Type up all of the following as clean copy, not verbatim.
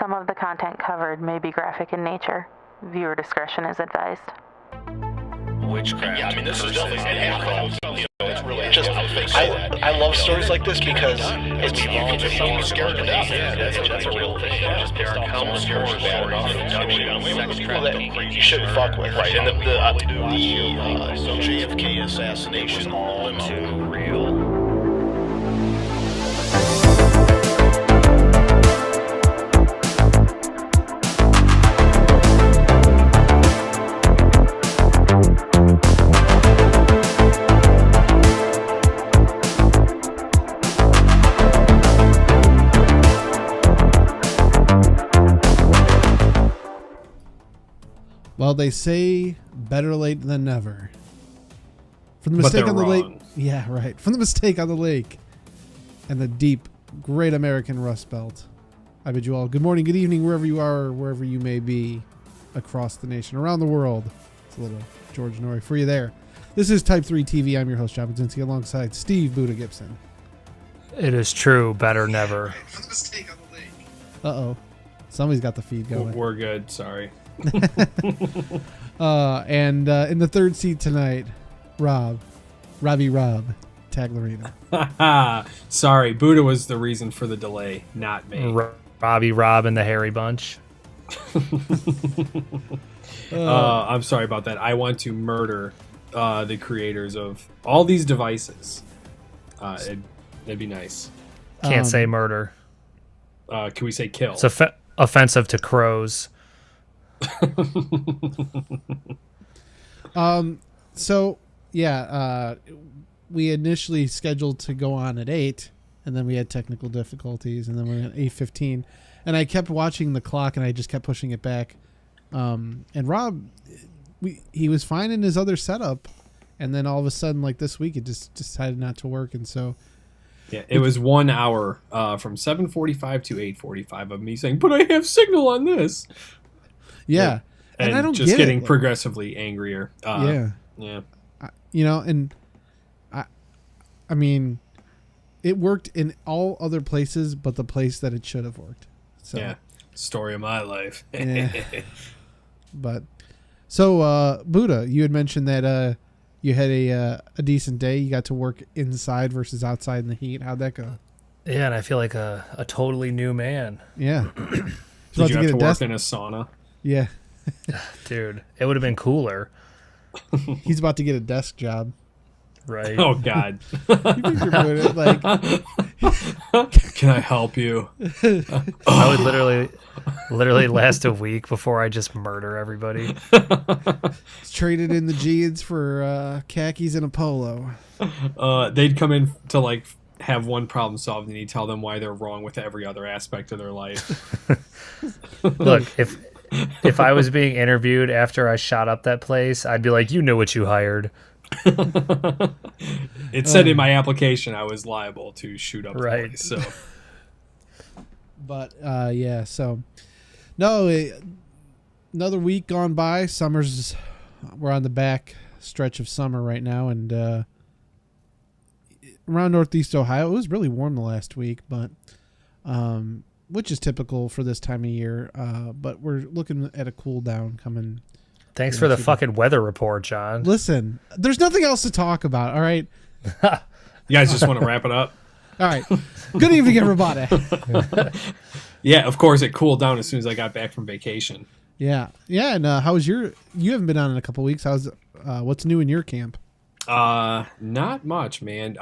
Some of the content covered may be graphic in nature. Viewer discretion is advised. Witchcraft. Yeah, I mean, this is definitely it's really just I love stories like this because it's people just someone scared to death. Yeah, that's a real thing. Just there are countless stories people that you shouldn't fuck with, right? And the JFK assassination all to real. Well, they say better late than never. From the mistake on the lake. Yeah, right. From the mistake on the lake and the deep, great American Rust Belt. I bid you all good morning, good evening, wherever you are, wherever you may be across the nation, around the world. It's a little George Norrie for you there. This is Type 3 TV. I'm your host, John Budzinski, alongside Steve Buddha Gibson. It is true. Better never. From the mistake on the lake. Uh-oh. Somebody's got the feed going. We're good. Sorry. And in the third seat tonight, Robbie Rob Taglarino. Sorry, Buddha was the reason for the delay, not me. Robbie Rob and the Hairy Bunch. I'm sorry about that. I want to murder the creators of all these devices. It'd be nice. Can't say murder. Can we say kill? It's offensive to crows. So yeah, we initially scheduled to go on at 8, and then we had technical difficulties, and then we went at 8:15, and I kept watching the clock, and I just kept pushing it back. And Rob, he was fine in his other setup, and then all of a sudden, like this week, it just decided not to work, and so. Yeah, it was 1 hour from 7:45 to 8:45 of me saying, "But I have signal on this." Yeah, and I don't just get getting it. progressively angrier. Yeah. And I mean, it worked in all other places, but the place that it should have worked. So, yeah, story of my life. Yeah. But so, Buddha, you had mentioned that you had a decent day. You got to work inside versus outside in the heat. How'd that go? Yeah, and I feel like a totally new man. Yeah. Did you have to work in a sauna? Yeah. Dude, it would have been cooler. He's about to get a desk job. Right. Oh, God. You think you're doing it, like, can I help you? I would literally last a week before I just murder everybody. traded in the jeans for khakis and a polo. They'd come in to like have one problem solved, and you tell them why they're wrong with every other aspect of their life. Look, if I was being interviewed after I shot up that place, I'd be like, you know what you hired. It said in my application I was liable to shoot up the place, so. But yeah, so no, another week gone by. We're on the back stretch of summer right now, and around Northeast Ohio, it was really warm the last week, but which is typical for this time of year. But we're looking at a cool down coming. Thanks for the fucking weather report, John. Listen, there's nothing else to talk about. All right. You guys just want to wrap it up? All right. Good evening, everybody. Yeah, of course it cooled down as soon as I got back from vacation. Yeah. Yeah. And how was you haven't been on in a couple weeks. What's new in your camp? Not much, man.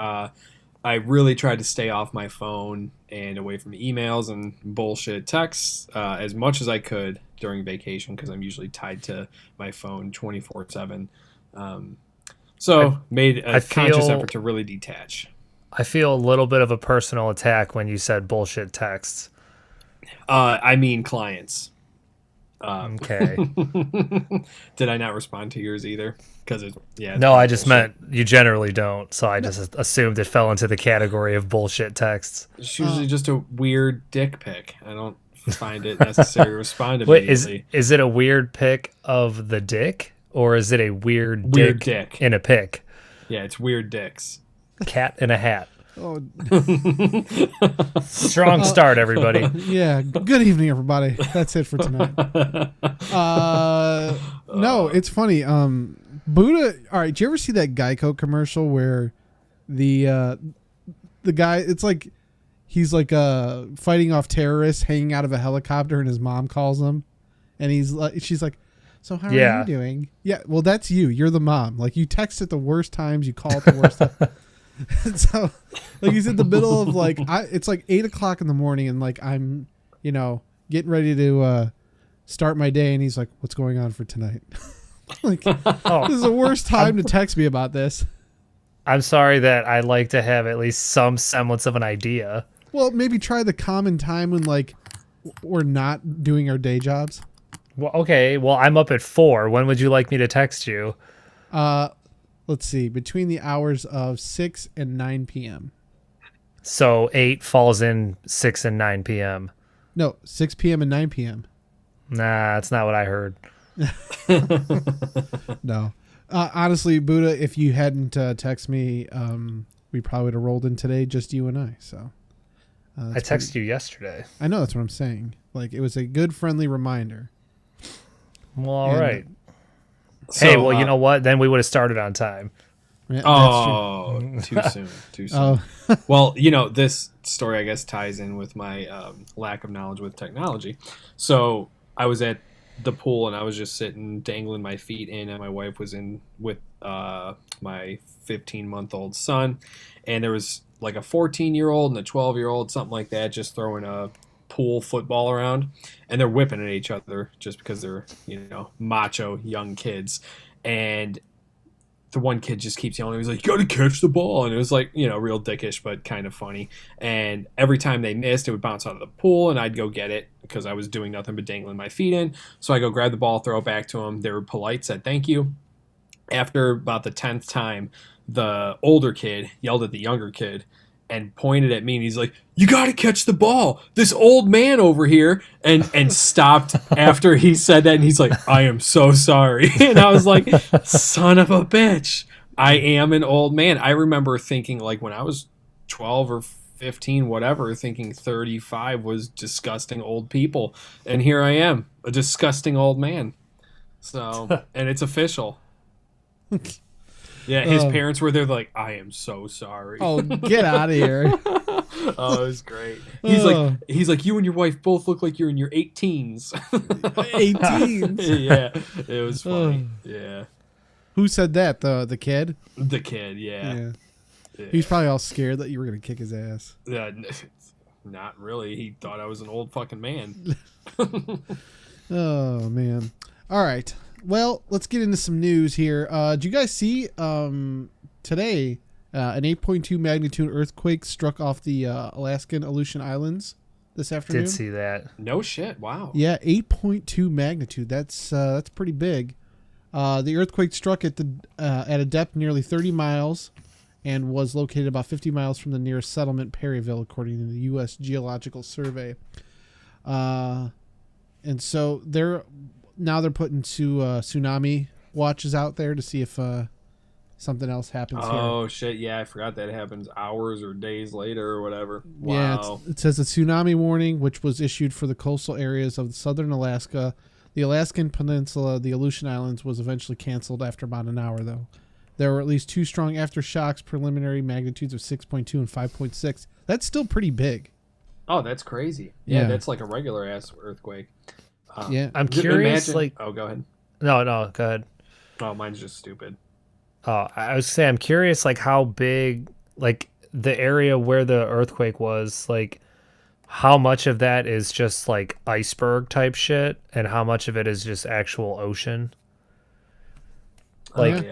I really tried to stay off my phone and away from emails and bullshit texts as much as I could during vacation, because I'm usually tied to my phone 24/7. So made a conscious effort to really detach. I feel a little bit of a personal attack when you said bullshit texts. I mean clients. Okay. Did I not respond to yours either? No, I just meant you generally don't, so I just assumed it fell into the category of bullshit texts. It's usually just a weird dick pic. I don't find it necessary to respond immediately. Wait, is it a weird pic of the dick, or is it a weird dick in a pic? Yeah, it's weird dicks. Cat in a hat. Oh, Strong start, everybody. yeah. Good evening, everybody. That's it for tonight. No, it's funny. Buddha. All right. Did you ever see that Geico commercial where the guy? It's like he's like fighting off terrorists, hanging out of a helicopter, and his mom calls him, and she's like, "So how are you doing?" Yeah. Well, that's you. You're the mom. Like you text at the worst times, you call at the worst time. So, like he's in the middle of like it's like 8 o'clock in the morning, and like I'm, getting ready to start my day, and he's like, "What's going on for tonight?" Like, this is the worst time to text me about this. I'm sorry that I like to have at least some semblance of an idea. Well, maybe try the common time when like we're not doing our day jobs. Well, okay. Well, I'm up at 4. When would you like me to text you? Let's see, between the hours of 6 and 9 p.m. So 8 falls in 6 and 9 p.m. No, 6 p.m. and 9 p.m. Nah, that's not what I heard. No. Honestly, Buddha, if you hadn't texted me, we probably would have rolled in today, just you and I. So I texted you yesterday. I know, that's what I'm saying. Like, it was a good, friendly reminder. Well, all right. Hey, well, you know what? Then we would have started on time. Yeah, too soon. Too soon. Well, this story, I guess, ties in with my lack of knowledge with technology. So I was at the pool, and I was just sitting, dangling my feet in, and my wife was in with my 15-month-old son. And there was like a 14-year-old and a 12-year-old, something like that, just throwing a pool football around, and they're whipping at each other just because they're macho young kids. And the one kid just keeps yelling, he's like, "You gotta catch the ball," and it was like real dickish but kind of funny. And every time they missed, it would bounce out of the pool, and I'd go get it because I was doing nothing but dangling my feet in. So I go grab the ball, throw it back to them. They were polite, said thank you. After about the 10th time, the older kid yelled at the younger kid and pointed at me, and he's like, "You got to catch the ball. This old man over here," and stopped after he said that, and he's like, "I am so sorry." And I was like, son of a bitch. I am an old man. I remember thinking, like, when I was 12 or 15, whatever, thinking 35 was disgusting old people. And here I am, a disgusting old man. So, and it's official. Yeah, his parents were there like, "I am so sorry." Oh, get out of here. Oh, it was great. He's like, "You and your wife both look like you're in your 18s. 18s? Yeah, it was funny. Yeah. Who said that? The kid? The kid, yeah. He was probably all scared that you were going to kick his ass. Yeah, not really. He thought I was an old fucking man. Oh, man. All right. Well, let's get into some news here. Did you guys see today an 8.2 magnitude earthquake struck off the Alaskan Aleutian Islands this afternoon? Did see that. No shit. Wow. Yeah, 8.2 magnitude. That's pretty big. The earthquake struck at a depth nearly 30 miles and was located about 50 miles from the nearest settlement, Perryville, according to the U.S. Geological Survey. And so they're putting tsunami watches out there to see if something else happens here. Oh, shit. Yeah, I forgot that happens hours or days later or whatever. Wow. Yeah, it says a tsunami warning, which was issued for the coastal areas of southern Alaska. The Alaskan Peninsula, the Aleutian Islands, was eventually canceled after about an hour, though. There were at least 2 strong aftershocks, preliminary magnitudes of 6.2 and 5.6. That's still pretty big. Oh, that's crazy. Yeah, that's like a regular ass earthquake. Yeah. I'm curious, Oh, go ahead. No, go ahead. Oh, mine's just stupid. Oh, I was saying, I'm curious, like, how big, like, the area where the earthquake was, like, how much of that is just, like, iceberg type shit, and how much of it is just actual ocean? Like,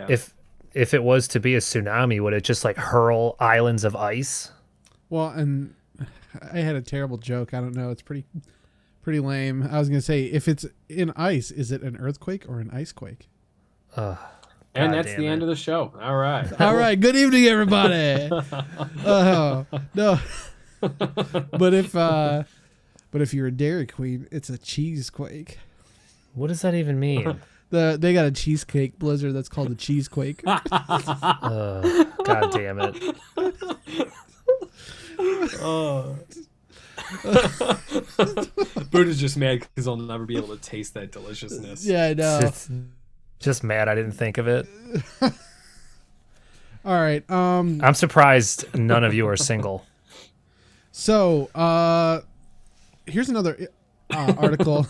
if it was to be a tsunami, would it just, like, hurl islands of ice? Well, and I had a terrible joke. I don't know. It's pretty lame. I was going to say, if it's in ice, is it an earthquake or an icequake? And that's the end of the show. All right. All right. Good evening, everybody. No. But if you're a Dairy Queen, it's a cheesequake. What does that even mean? They got a cheesecake blizzard that's called the cheesequake. God damn it. Buddha's just mad because he'll never be able to taste that deliciousness. Yeah, I know. Just mad I didn't think of it. All right. I'm surprised none of you are single. So, here's another article.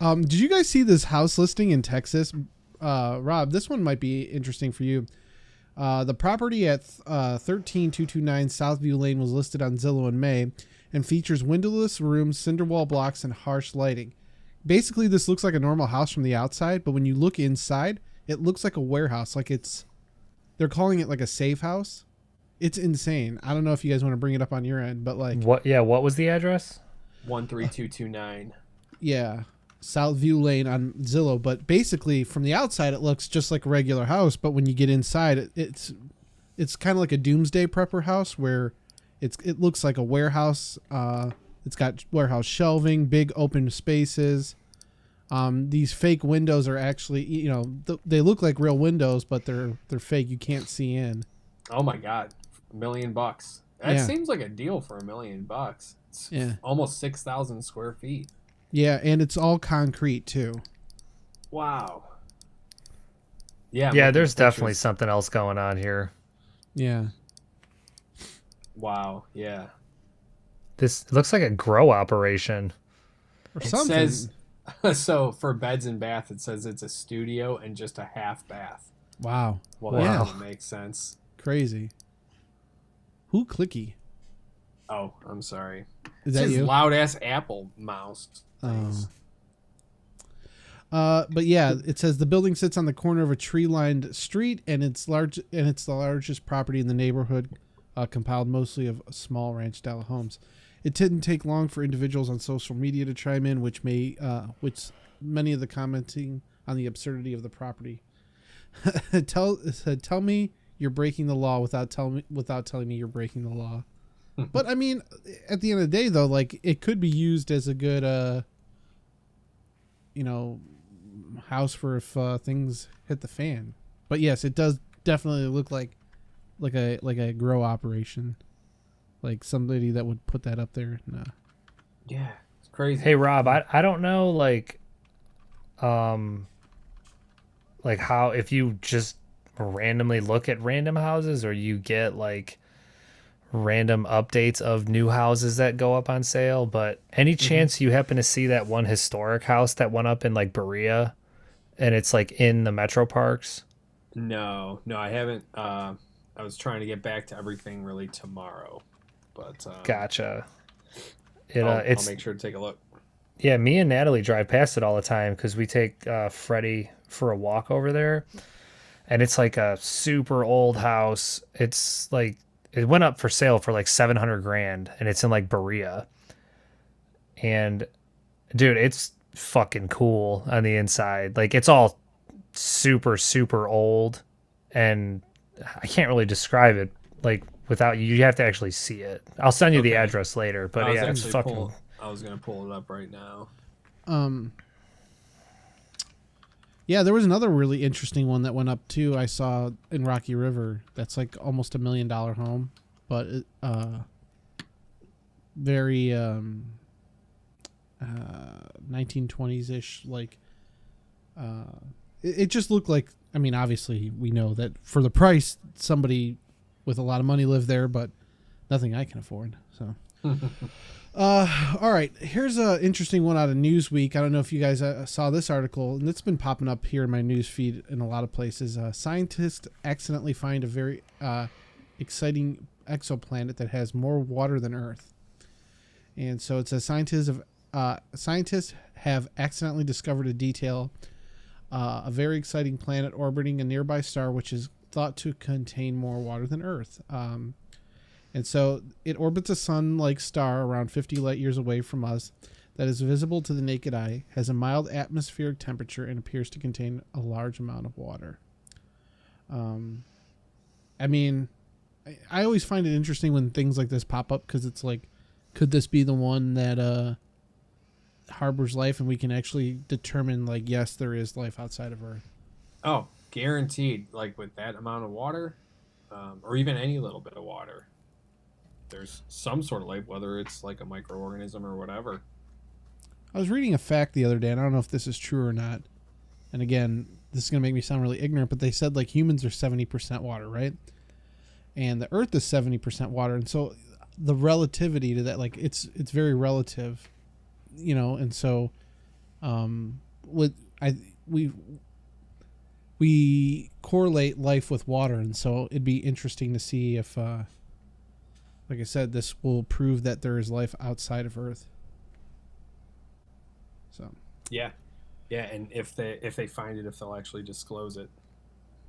Did you guys see this house listing in Texas? Rob, this one might be interesting for you. The property at 13229 Southview Lane was listed on Zillow in May and features windowless rooms, cinder wall blocks, and harsh lighting. Basically, this looks like a normal house from the outside, but when you look inside, it looks like a warehouse. Like they're calling it like a safe house. It's insane. I don't know if you guys want to bring it up on your end, but like What? Yeah, what was the address? 13229. yeah, Southview Lane on Zillow. But basically, from the outside, it looks just like a regular house. But when you get inside, it's kind of like a doomsday prepper house where it looks like a warehouse. It's got warehouse shelving, big open spaces. These fake windows are actually, they look like real windows, but they're fake. You can't see in. Oh my God, $1 million. That Yeah. seems like a deal for $1 million. It's almost 6,000 square feet. Yeah, and it's all concrete too. Wow. Yeah. Yeah, look there's at the definitely pictures. something else going on here. Yeah. Wow. Yeah. This looks like a grow operation. Or It something. says so for beds and bath. It says it's a studio and just a half bath. Wow. Well, that Yeah. doesn't make sense. Crazy. Who clicky? Oh, I'm sorry. Is that It's you? loud ass Apple mouse. Things. But yeah, it says the building sits on the corner of a tree-lined street, and it's the largest property in the neighborhood, compiled mostly of small ranch-style homes. It didn't take long for individuals on social media to chime in, which many of the commenting on the absurdity of the property. Tell me you're breaking the law without telling me you're breaking the law. But I mean, at the end of the day, though, like it could be used as a good, house for if things hit the fan. But yes, it does definitely look like a grow operation, like somebody that would put that up there. No. Yeah, it's crazy. Hey Rob, I don't know like how if you just randomly look at random houses or you get like random updates of new houses that go up on sale, but any chance you happen to see that one historic house that went up in like Berea and it's like in the metro parks? No, I haven't. I was trying to get back to everything really tomorrow, but Gotcha. I'll It's make sure to take a look. yeah, me and Natalie drive past it all the time because we take Freddie for a walk over there, and it's like a super old house. It's like it went up for sale for like $700,000, and it's in like Berea. And dude, it's fucking cool on the inside. Like it's all super super old, and I can't really describe it like without you have to actually see it. I'll send you the Okay. address later, but I was yeah, it's actually fucking I was gonna pull it up right now. Yeah, there was another really interesting one that went up too. I saw in Rocky River. That's like almost $1 million home, but very 1920s ish. Like, it just looked like. I mean, obviously we know that for the price, somebody with a lot of money lived there, but nothing I can afford. So. All right, here's an interesting one out of Newsweek. I don't know if you guys saw this article, and it's been popping up here in my news feed in a lot of places. Scientists accidentally find a very exciting exoplanet that has more water than Earth. And so it says scientists have accidentally discovered a very exciting planet orbiting a nearby star, which is thought to contain more water than Earth. And so it orbits a sun-like star around 50 light years away from us that is visible to the naked eye, has a mild atmospheric temperature, and appears to contain a large amount of water. I mean, I always find it interesting when things like this pop up because it's like, could this be the one that harbors life and we can actually determine, like, yes, there is life outside of Earth? Oh, guaranteed. Like with that amount of water, or even any little bit of water. there's some sort of life, whether it's like a microorganism or whatever. I was reading a fact the other day, and I don't know if this is true or not. And again, this is going to make me sound really ignorant, but they said like humans are 70% water, right? And the Earth is 70% water, and so the relativity to that, like it's very relative, you know. And so, we correlate life with water, and so it'd be interesting to see if, like I said, this will prove that there is life outside of Earth. So. Yeah, and if they find it, if they'll actually disclose it.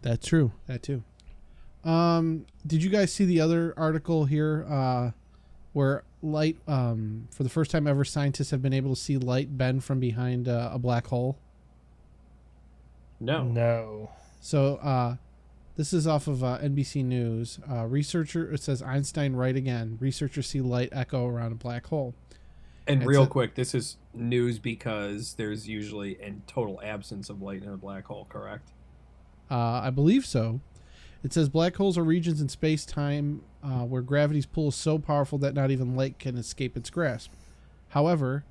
That's true. That too. Did you guys see the other article here, where light, for the first time ever, scientists have been able to see light bend from behind a black hole? No. So, this is off of NBC News. It says Einstein right again. Researchers see light echo around a black hole. And real quick, this is news because there's usually a total absence of light in a black hole, correct? I believe so. It says black holes are regions in space-time where gravity's pull is so powerful that not even light can escape its grasp. However,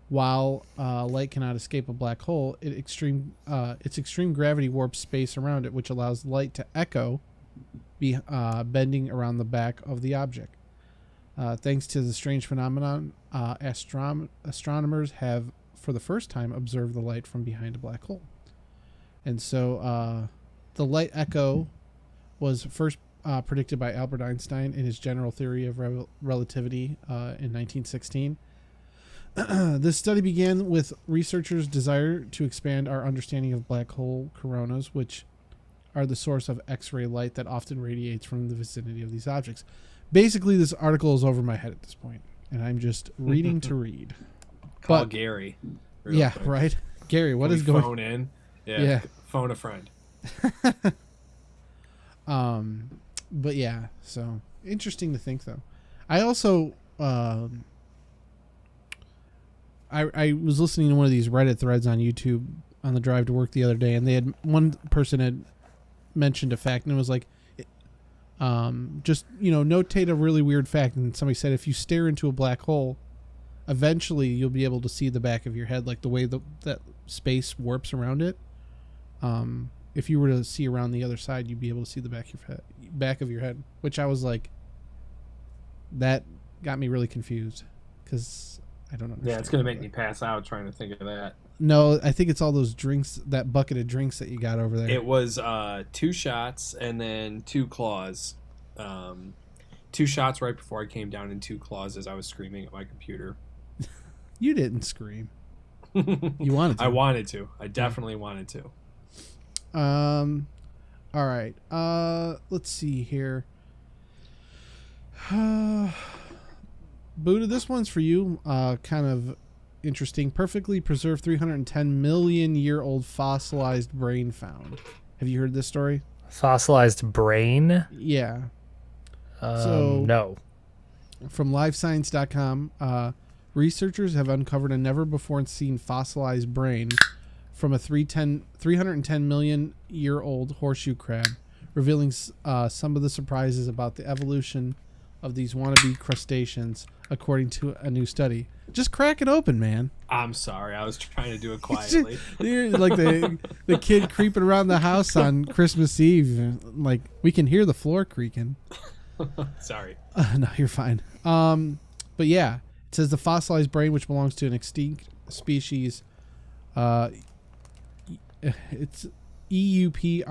while light cannot escape a black hole, its extreme gravity warps space around it, which allows light to echo, bending around the back of the object. Thanks to the strange phenomenon, astronomers have, for the first time, observed the light from behind a black hole. And so the light echo was first predicted by Albert Einstein in his general theory of relativity in 1916. This study began with researchers' desire to expand our understanding of black hole coronas, which are the source of X-ray light that often radiates from the vicinity of these objects. Basically, this article is over my head at this point, and I'm just reading to read. Call Gary. Yeah, quick. Right? Gary, what Can is we going on? phone in? Yeah. Phone a friend. But yeah, so interesting to think, though. I also, I was listening to one of these Reddit threads on YouTube on the drive to work the other day, and one person had mentioned a fact, and it was like, just, notate a really weird fact. And somebody said, if you stare into a black hole, eventually you'll be able to see the back of your head, like the way that space warps around it. If you were to see around the other side, you'd be able to see the back of your head, which I was like, that got me really confused because I don't understand. Yeah, it's going to make me pass out trying to think of that. No, I think it's all those drinks, that bucket of drinks that you got over there. It was 2 shots and then 2 claws. 2 shots right before I came down and 2 claws as I was screaming at my computer. You didn't scream. You wanted to. I wanted to. I definitely wanted to. All right. Let's see here. Buddha, this one's for you. Kind of interesting. Perfectly preserved 310 million year old fossilized brain found. Have you heard this story? Fossilized brain? Yeah. No. From livescience.com, researchers have uncovered a never before seen fossilized brain from a 310 million year old horseshoe crab, revealing some of the surprises about the evolution of these wannabe crustaceans, according to a new study. Just crack it open, man. I'm sorry. I was trying to do it quietly. You're like the kid creeping around the house on Christmas Eve. Like, we can hear the floor creaking. Sorry. No, you're fine. But yeah, it says the fossilized brain, which belongs to an extinct species, it's EUPROOPS.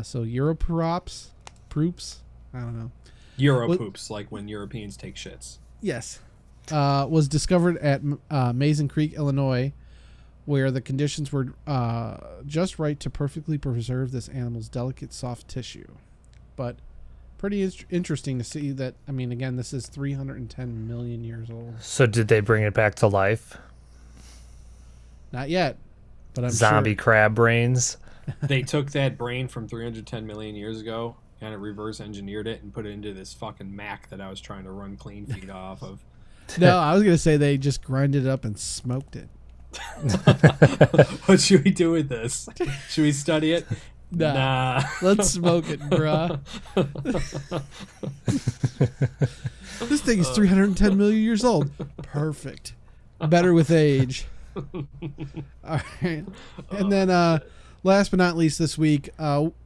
So Europerops, Proops. I don't know. Europoops, like when Europeans take shits. Yes. Was discovered at Mason Creek, Illinois, where the conditions were just right to perfectly preserve this animal's delicate, soft tissue. But pretty interesting to see that. I mean, again, this is 310 million years old. So did they bring it back to life? Not yet, but I'm Zombie sure. crab brains. They took that brain from 310 million years ago, kind of reverse engineered it, and put it into this fucking Mac that I was trying to run clean feed off of. No, I was going to say they just grinded it up and smoked it. What should we do with this? Should we study it? Nah. Let's smoke it, bruh. This thing is 310 million years old. Perfect. Better with age. All right. And then last but not least this week,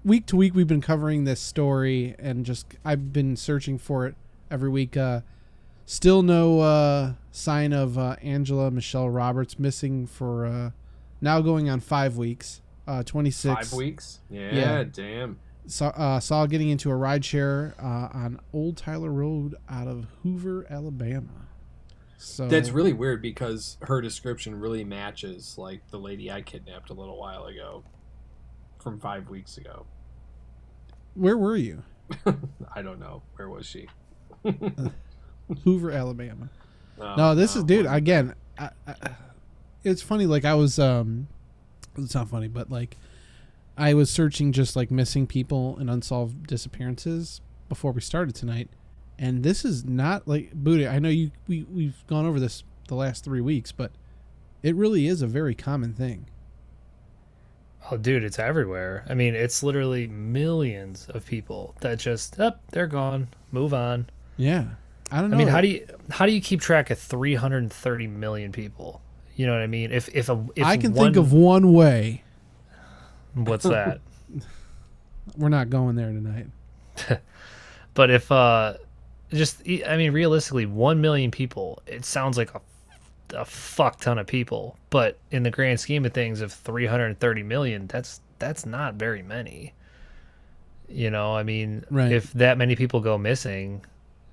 week to week we've been covering this story and just I've been searching for it every week. Still no sign of Angela Michelle Roberts, missing for now going on 5 weeks. 26. 5 weeks? Yeah. Damn. Saw getting into a rideshare on Old Tyler Road out of Hoover, Alabama. So That's really weird because her description really matches like the lady I kidnapped a little while ago from 5 weeks ago. Where were you? I don't know. Where was she? Hoover, Alabama. Oh, No, this is, dude, wasn't again, it's funny. Like I was, it's not funny, but like I was searching just like missing people and unsolved disappearances before we started tonight. And this is not like, Buddha, I know we've gone over this the last 3 weeks, but it really is a very common thing. Oh, dude, it's everywhere. I mean, it's literally millions of people that just, they're gone. Move on. Yeah. I don't know. I mean, how do you keep track of 330 million people? You know what I mean? If I can think of one way. What's that? We're not going there tonight. But if I mean, realistically, 1 million people, it sounds like a fuck ton of people, but in the grand scheme of things, of 330 million, that's not very many. You know, I mean, Right. If that many people go missing,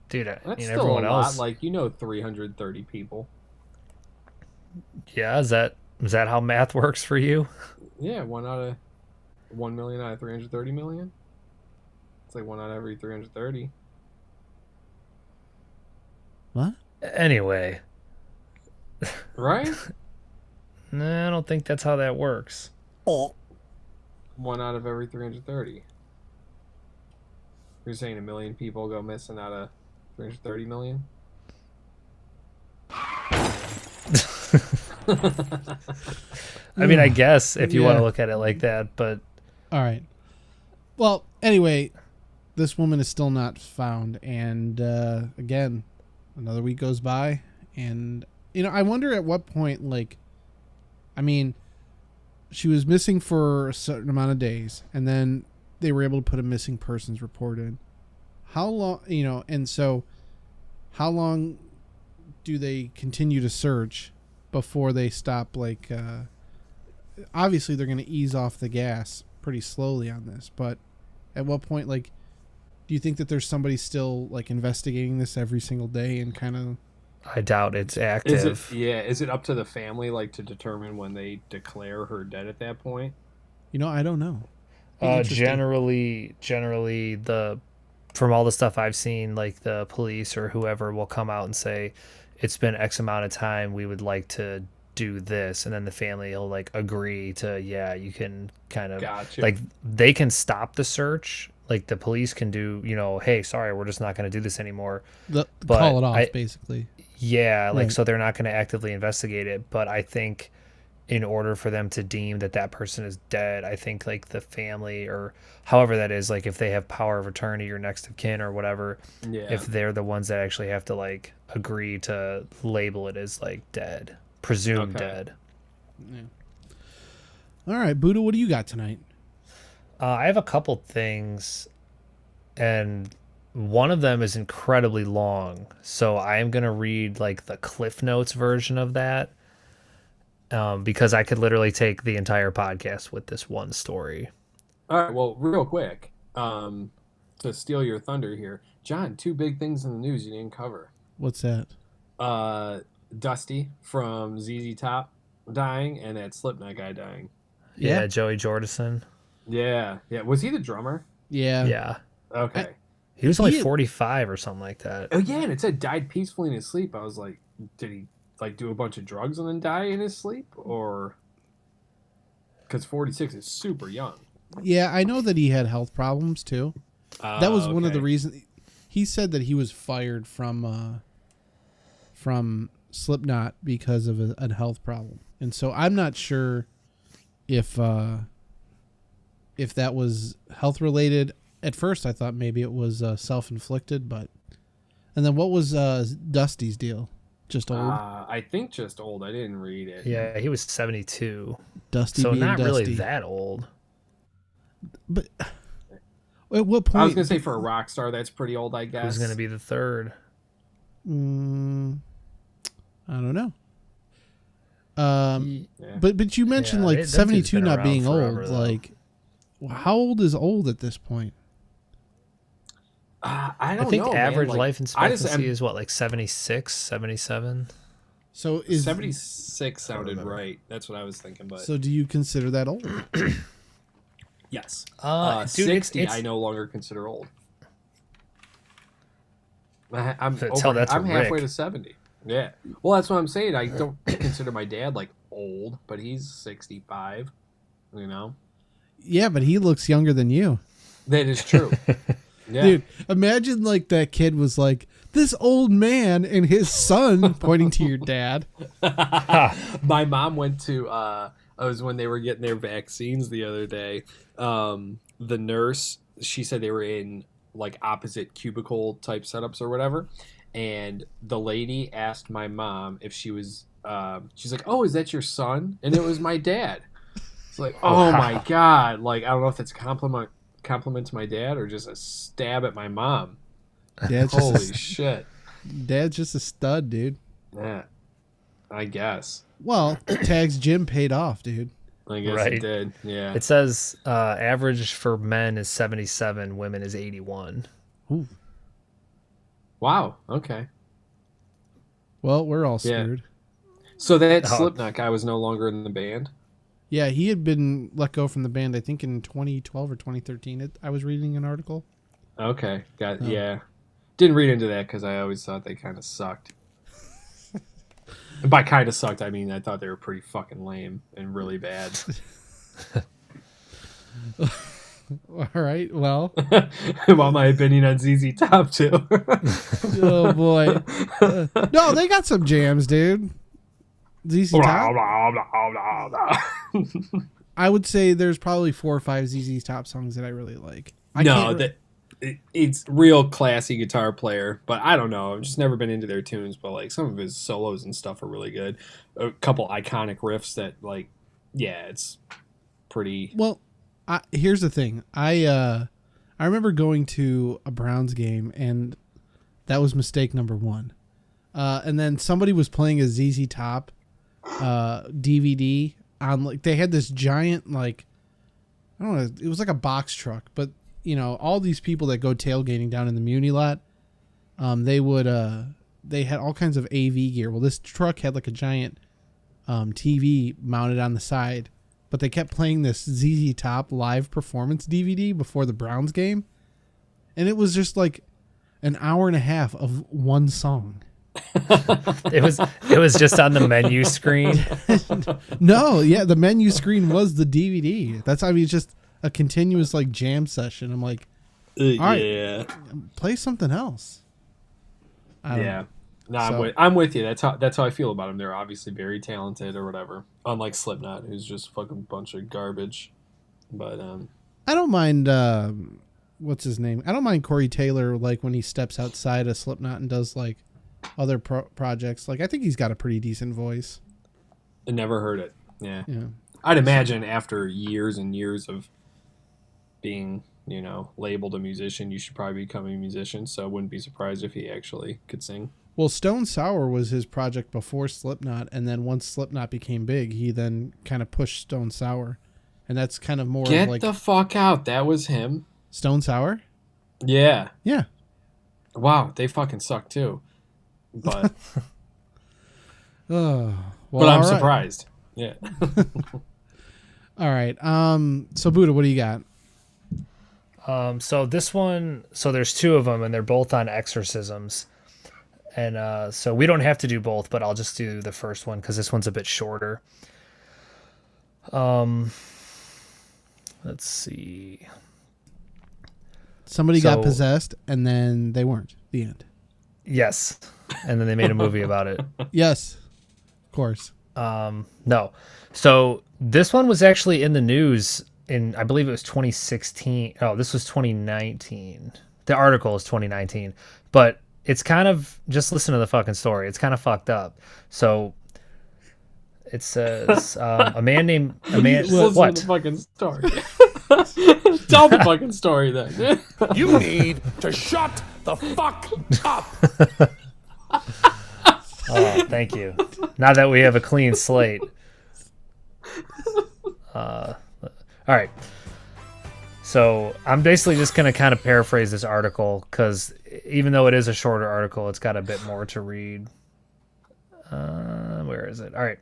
dude, That's I mean, still everyone a else, lot. Like 330 people. yeah, is that how math works for you? Yeah, 1 million out of 330 million. It's like 1 out of every 330. What? Anyway, Right? nah, I don't think that's how that works. 1 out of every 330. You're saying 1 million people go missing out of 330 million? I mean, I guess if you want Yeah. to look at it like that, but All right. Well, anyway, this woman is still not found. And again, another week goes by. And, I wonder at what point, like, I mean, she was missing for a certain amount of days. And then they were able to put a missing persons report in. How long, and so how long do they continue to search before they stop, like, obviously they're going to ease off the gas pretty slowly on this, but at what point, like, do you think that there's somebody still like investigating this every single day and kind of? I doubt it's active. Is it up to the family like to determine when they declare her dead at that point? I don't know. Interesting. Generally, from all the stuff I've seen, like the police or whoever will come out and say, it's been X amount of time, we would like to do this, and then the family will like agree to, yeah, you can kind of Gotcha. like, they can stop the search, like the police can do, hey, sorry, we're just not going to do this anymore, but Call it off, basically. yeah, like, Right. so they're not going to actively investigate it. But I think in order for them to deem that person is dead, I think like the family or however that is, like if they have power of attorney or next of kin or whatever, Yeah. if they're the ones that actually have to like agree to label it as like dead, presumed Okay. dead. Yeah. All right, Buddha, what do you got tonight? I have a couple things, and one of them is incredibly long, so I am going to read like the Cliff Notes version of that, because I could literally take the entire podcast with this one story. All right, well, real quick, to steal your thunder here, John, 2 big things in the news you didn't cover. What's that? Dusty from ZZ Top dying and that Slipknot guy dying. Yeah, Joey Jordison. Yeah. Was he the drummer? Yeah. Yeah. Okay. He was only He- 45 or something like that. Oh yeah, and it said died peacefully in his sleep. I was like, did he like do a bunch of drugs and then die in his sleep, or because 46 is super young? Yeah, I know that he had health problems too. That was one of the reasons. He said that he was fired from Slipknot because of a health problem, and so I'm not sure if if that was health related. At first, I thought maybe it was self-inflicted, but... And then what was Dusty's deal? Just old? I think just old. I didn't read it. Yeah, he was 72. Dusty So being not Dusty. really that old. But at what point... I was going to say for a rock star, that's pretty old, I guess. Who's going to be the third? I don't know. Yeah. But you mentioned Yeah, like that dude's 72 been not around being forever, old. though. Like, how old is old at this point? I I don't think know, average man. Like, life expectancy I'm- is what, like 76, 77? So is 76 sounded right. That's what I was thinking, but So do you consider that old? yes. Dude, 60 it's I no longer consider old. I'm Tell that to I'm halfway Rick. to 70. Yeah. Well, that's what I'm saying. I don't consider my dad like old, but he's 65, you know. Yeah, but he looks younger than you. That is true. Yeah. Dude, imagine like that kid was like, this old man and his son, pointing to your dad. My mom went to it was when they were getting their vaccines the other day. The nurse, she said they were in like opposite cubicle type setups or whatever, and the lady asked my mom if she was she's like, oh, is that your son? And it was my dad. It's like, oh my god, like I don't know if that's a compliment to my dad or just a stab at my mom. Dad's Holy just shit. Dad's just a stud, dude. Yeah, I guess. Well, Tag's gym paid off, dude. I guess Right. it did. Yeah. It says average for men is 77, women is 81. Ooh. Wow. Okay. Well, we're all Yeah. screwed. So that Oh. Slipknot guy was no longer in the band. Yeah, he had been let go from the band, I think, in 2012 or 2013. I was reading an article. Okay. Got Oh. yeah. Didn't read into that because I always thought they kind of sucked. And by kind of sucked, I mean I thought they were pretty fucking lame and really bad. All right, well. Well, my opinion on ZZ Top too. Oh, boy. No, they got some jams, dude. ZZ Blah, Top? blah, blah, blah, blah. I would say there's probably 4 or 5 ZZ Top songs that I really like. No, it's real classy guitar player, but I don't know. I've just never been into their tunes, but like some of his solos and stuff are really good. A couple iconic riffs that like, yeah, it's pretty. Well, here's the thing. I remember going to a Browns game, and that was mistake number 1. And then somebody was playing a ZZ Top DVD on, like, they had this giant, like, I don't know, it was like a box truck, but you know, all these people that go tailgating down in the Muni lot, they had all kinds of AV gear. Well, this truck had like a giant TV mounted on the side, but they kept playing this ZZ Top live performance DVD before the Browns game, and it was just like an hour and a half of one song. It was just on the menu screen. No, yeah, the menu screen was the DVD. That's, I mean, it's just a continuous like jam session. I'm like, right. Yeah, play something else. I don't yeah. know. No, So- I'm with you. That's how I feel about them. They're obviously very talented or whatever. Unlike Slipknot, who's just a fucking bunch of garbage. But I don't mind. What's his name? I don't mind Corey Taylor, like when he steps outside of Slipknot and does like other projects. Like, I think he's got a pretty decent voice. I never heard it. Yeah. Yeah. I'd imagine after years and years of being, you know, labeled a musician, you should probably become a musician. So I wouldn't be surprised if he actually could sing. Well, Stone Sour was his project before Slipknot, and then once Slipknot became big, he then kind of pushed Stone Sour, and that's kind of more Get of like the fuck out. That was him. Stone Sour. Yeah. Yeah. Wow. They fucking suck too. But Oh, well, but I'm all right. surprised. Yeah. All right. So Buddha, what do you got? So this one, so there's 2 of them, and they're both on exorcisms. And so we don't have to do both, but I'll just do the first one because this one's a bit shorter. Let's see. Somebody got So- possessed, and then they weren't. The end. Yes. And then they made a movie about it. Yes, of course. No. So this one was actually in the news I believe it was 2016. Oh, this was 2019. The article is 2019, but it's kind of, just listen to the fucking story. It's kind of fucked up. So it says a man. What? The fucking story. Tell the fucking story then. You need to shut the fuck up. Oh, thank you. Now that we have a clean slate. All right. So I'm basically just going to kind of paraphrase this article because even though it is a shorter article, it's got a bit more to read. Where is it? All right.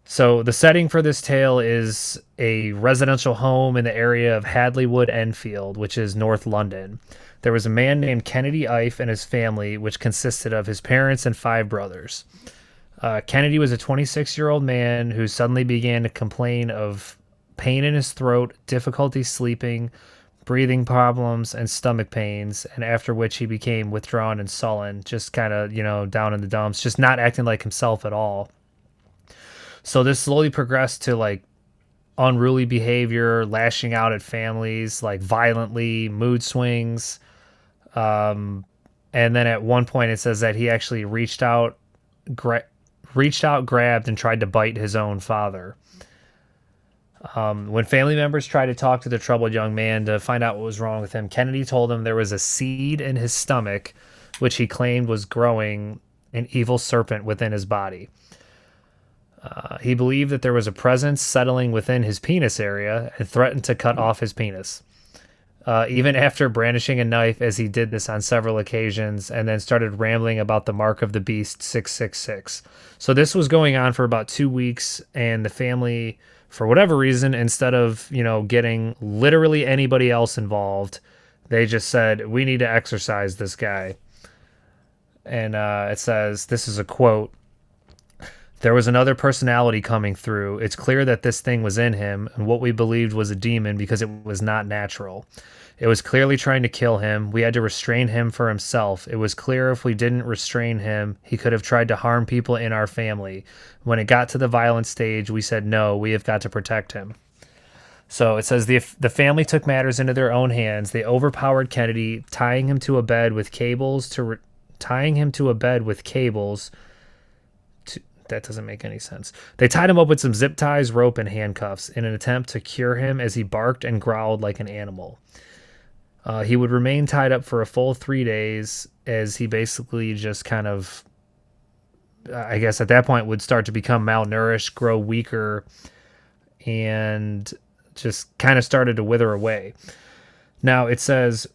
So the setting for this tale is a residential home in the area of Hadleywood Enfield, which is North London. There was a man named Kennedy Ife and his family, which consisted of his parents and 5 brothers. Kennedy was a 26-year-old man who suddenly began to complain of pain in his throat, difficulty sleeping, breathing problems, and stomach pains, and after which he became withdrawn and sullen, just kind of, down in the dumps, just not acting like himself at all. So this slowly progressed to like unruly behavior, lashing out at families, like violently, mood swings. And then at one point it says that he actually reached out, grabbed, and tried to bite his own father. When family members tried to talk to the troubled young man to find out what was wrong with him, Kennedy told them there was a seed in his stomach, which he claimed was growing an evil serpent within his body. He believed that there was a presence settling within his penis area and threatened to cut off his penis. Even after brandishing a knife, as he did this on several occasions, and then started rambling about the mark of the beast 666. So this was going on for about 2 weeks, and the family, for whatever reason, instead of, getting literally anybody else involved, they just said, we need to exorcise this guy. And it says, this is a quote, "There was another personality coming through. It's clear that this thing was in him, and what we believed was a demon because it was not natural. It was clearly trying to kill him. We had to restrain him for himself. It was clear if we didn't restrain him, he could have tried to harm people in our family. When it got to the violent stage, we said, no, we have got to protect him." So it says the family took matters into their own hands. They overpowered Kennedy, tying him to a bed with cables that doesn't make any sense. They tied him up with some zip ties, rope, and handcuffs in an attempt to cure him as he barked and growled like an animal. He would remain tied up for a full 3 days as he basically just kind of, I guess at that point, would start to become malnourished, grow weaker, and just kind of started to wither away. Now it says,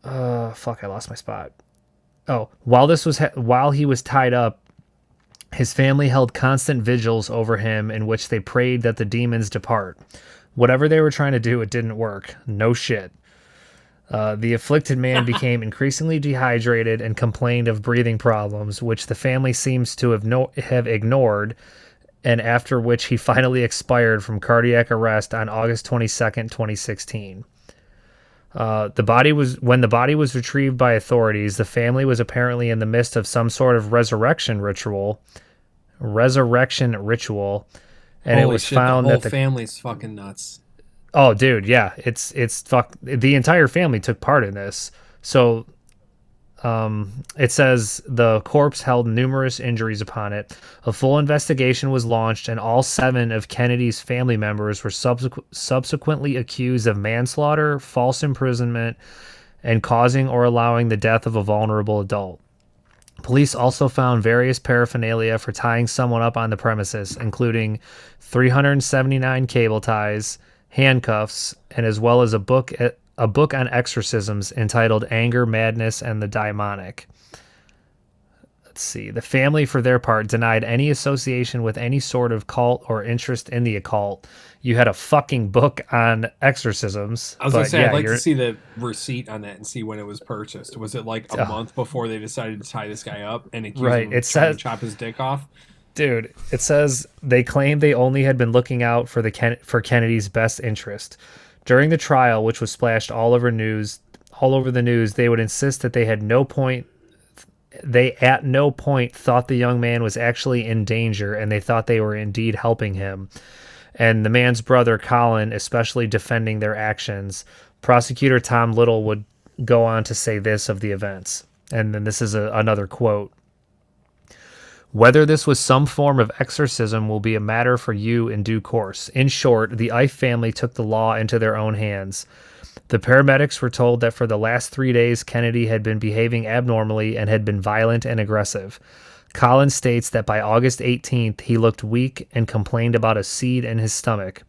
I lost my spot. Oh, while he was tied up, his family held constant vigils over him in which they prayed that the demons depart. Whatever they were trying to do, it didn't work. No shit. The afflicted man became increasingly dehydrated and complained of breathing problems, which the family seems to have ignored, and after which he finally expired from cardiac arrest on August 22nd, 2016. When the body was retrieved by authorities, the family was apparently in the midst of some sort of resurrection ritual, and Holy it was shit, found the whole that the family's fucking nuts. Oh, dude, yeah, it's the entire family took part in this. So, it says the corpse held numerous injuries upon it. A full investigation was launched, and all 7 of Kennedy's family members were subsequently accused of manslaughter, false imprisonment, and causing or allowing the death of a vulnerable adult. Police also found various paraphernalia for tying someone up on the premises, including 379 cable ties, handcuffs, and as well as a book on exorcisms entitled Anger, Madness, and the Daimonic. Let's see. The family, for their part, denied any association with any sort of cult or interest in the occult. You had a fucking book on exorcisms. I was going to say, I'd like to see the receipt on that and see when it was purchased. Was it like a month before they decided to tie this guy up and accuse him of trying to chop his dick off? Dude, it says they claimed they only had been looking out for Kennedy's best interest. During the trial, which was splashed all over the news, they would insist that they at no point thought the young man was actually in danger, and they thought they were indeed helping him. and the man's brother Colin especially defending their actions. Prosecutor Tom Little would go on to say this of the events, and then this is another quote. Whether this was some form of exorcism will be a matter for you in due course. In short, the Ife family took the law into their own hands. The paramedics were told that for the last 3 days, Kennedy had been behaving abnormally and had been violent and aggressive. Collins states that by August 18th, he looked weak and complained about a seed in his stomach.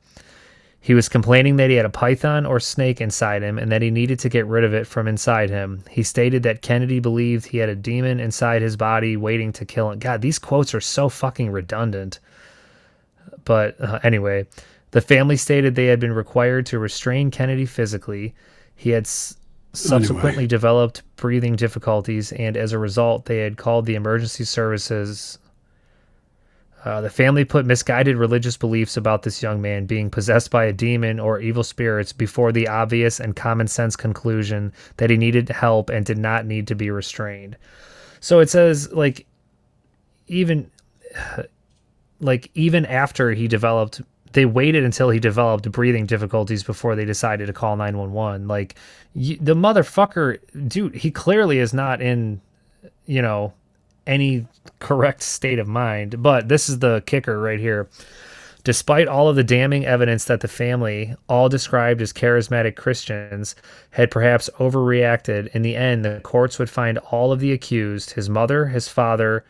He was complaining that he had a python or snake inside him and that he needed to get rid of it from inside him. He stated that Kennedy believed he had a demon inside his body waiting to kill him. God, these quotes are so fucking redundant. But anyway, the family stated they had been required to restrain Kennedy physically. He had subsequently developed breathing difficulties, and as a result, they had called the emergency services. The family put misguided religious beliefs about this young man being possessed by a demon or evil spirits before the obvious and common sense conclusion that he needed help and did not need to be restrained. So it says, even after he developed, they waited until he developed breathing difficulties before they decided to call 911. The motherfucker, dude, he clearly is not in, any correct state of mind. But this is the kicker right here. Despite all of the damning evidence that the family, all described as charismatic Christians, had perhaps overreacted, in the end, the courts would find all of the accused, his mother, his father,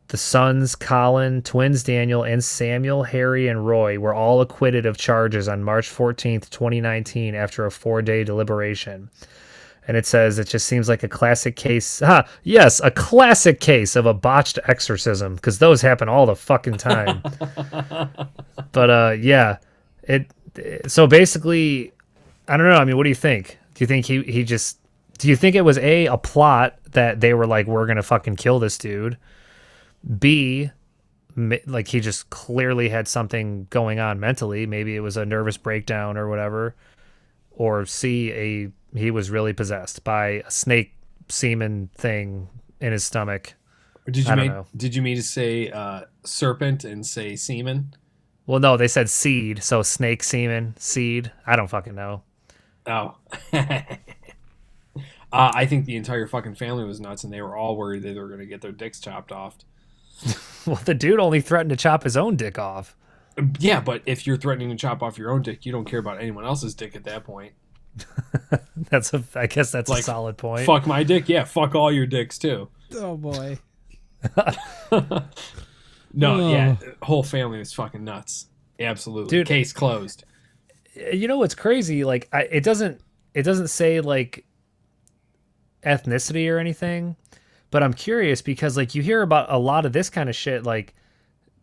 the sons, Colin, twins Daniel, and Samuel, Harry, and Roy, were all acquitted of charges on March 14th, 2019, after a 4-day deliberation. And it says it just seems like a classic case. Yes, a classic case of a botched exorcism, because those happen all the fucking time. But yeah, so basically, I don't know. I mean, what do you think? Do you think he just? Do you think it was a plot that they were like, we're gonna fucking kill this dude? B, like he just clearly had something going on mentally. Maybe it was a nervous breakdown or whatever. Or C, he was really possessed by a snake semen thing in his stomach. Or did you mean to say serpent and say semen? Well, no, they said seed, so snake semen, seed. I don't fucking know. Oh. I think the entire fucking family was nuts, and they were all worried that they were going to get their dicks chopped off. Well, the dude only threatened to chop his own dick off. Yeah, but if you're threatening to chop off your own dick, you don't care about anyone else's dick at that point. I guess that's a solid point. Fuck my dick? Yeah, fuck all your dicks too. Oh boy. No, yeah, the whole family was fucking nuts. Absolutely. Dude, case closed. You know what's crazy? Like it doesn't say like ethnicity or anything, but I'm curious because like you hear about a lot of this kind of shit like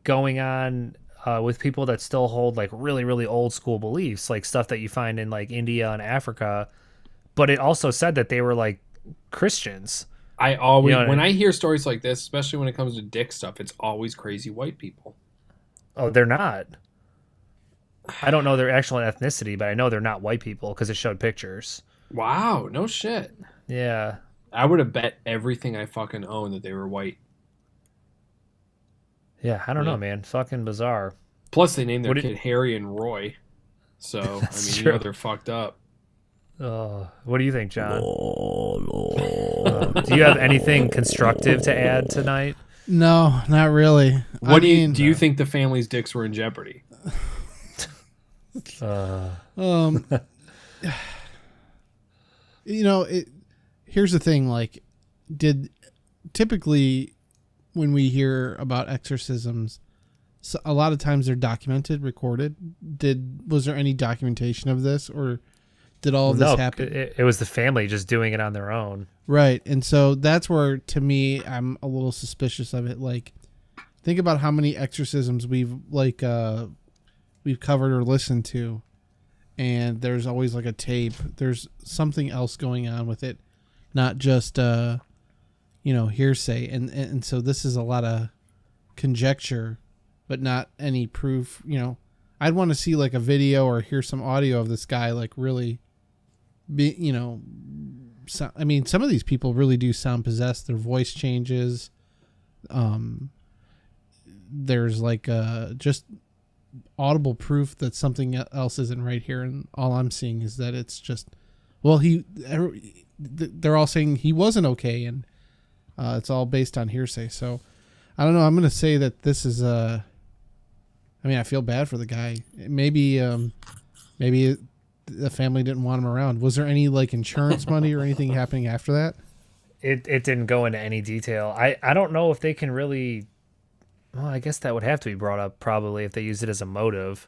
going on with people that still hold like really, really old school beliefs, like stuff that you find in like India and Africa. But it also said that they were like Christians. I always, you know when I hear stories like this, especially when it comes to dick stuff, it's always crazy white people. Oh, they're not. I don't know their actual ethnicity, but I know they're not white people because it showed pictures. Wow, no shit. Yeah. I would have bet everything I fucking own that they were white. Yeah, I don't know, man. Fucking bizarre. Plus, they named their kid Harry and Roy. So, I mean, you know they're fucked up. What do you think, John? Do you have anything constructive to add tonight? No, not really. Do you think the family's dicks were in jeopardy? Here's the thing, like, typically when we hear about exorcisms, so a lot of times they're documented, recorded. Was there any documentation of this, or did all of this happen? It was the family just doing it on their own. Right. And so that's where, to me, I'm a little suspicious of it. Like, think about how many exorcisms we've covered or listened to, and there's always like a tape. There's something else going on with it, not just hearsay. And so this is a lot of conjecture, but not any proof. I'd want to see like a video or hear some audio of this guy like really some of these people really do sound possessed. Their voice changes. There's like just audible proof that something else isn't right here, and all I'm seeing is that it's just, they're all saying he wasn't okay, and it's all based on hearsay. So I don't know. I'm gonna say that this is I feel bad for the guy. Maybe the family didn't want him around. Was there any like insurance money or anything happening after that? It didn't go into any detail. I don't know if they can really. Well, I guess that would have to be brought up probably if they use it as a motive.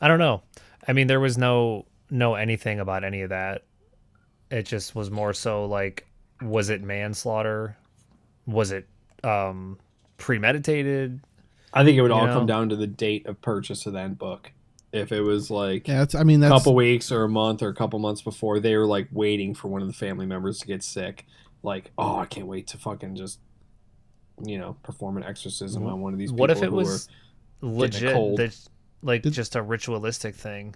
I don't know. I mean, there was no anything about any of that. It just was more so like, was it manslaughter? Was it premeditated? I think it would all come down to the date of purchase of that book. If it was like that's a couple weeks or a month or a couple months before, they were like waiting for one of the family members to get sick. Like, oh, I can't wait to fucking just, perform an exorcism on one of these people. What if it was legit, just a ritualistic thing?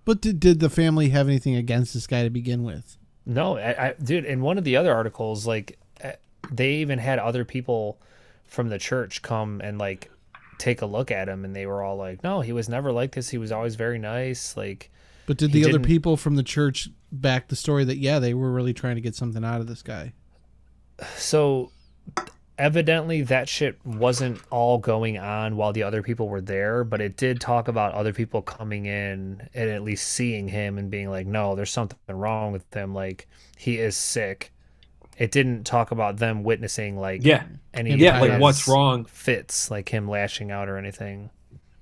But did the family have anything against this guy to begin with? No, dude, in one of the other articles, like, they even had other people from the church come and, like, take a look at him, and they were all like, no, he was never like this. He was always very nice. Like, but did the other people from the church back the story that, yeah, they were really trying to get something out of this guy? So evidently that shit wasn't all going on while the other people were there, but it did talk about other people coming in and at least seeing him and being like, no, there's something wrong with him. Like, he is sick. It didn't talk about them witnessing like what's wrong, fits, like him lashing out or anything,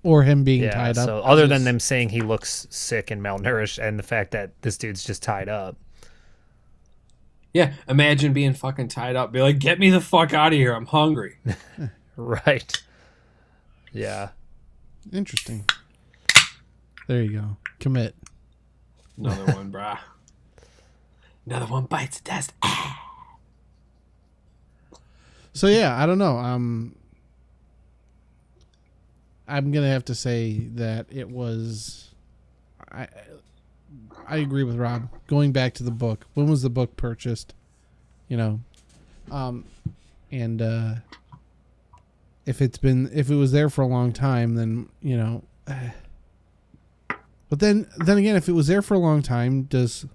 or him being tied up. So other than them saying he looks sick and malnourished, and the fact that this dude's just tied up. Yeah, imagine being fucking tied up. Be like, get me the fuck out of here. I'm hungry. Right. Yeah. Interesting. There you go. Commit. Another one, brah. Another one bites the dust. So yeah, I don't know. I'm gonna have to say that it was. I agree with Rob. Going back to the book, when was the book purchased? And if it was there for a long time, then But then again, if it was there for a long time, does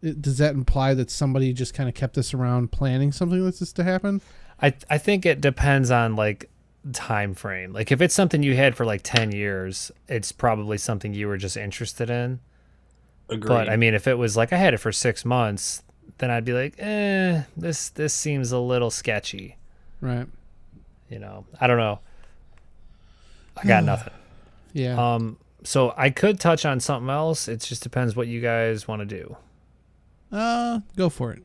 that imply that somebody just kind of kept this around planning something like this to happen? I think it depends on like time frame. Like, if it's something you had for like 10 years, it's probably something you were just interested in. Agreed. But I mean, if it was like I had it for 6 months, then I'd be like, this seems a little sketchy. Right. I don't know. I got nothing. Yeah. So I could touch on something else. It just depends what you guys want to do. Go for it.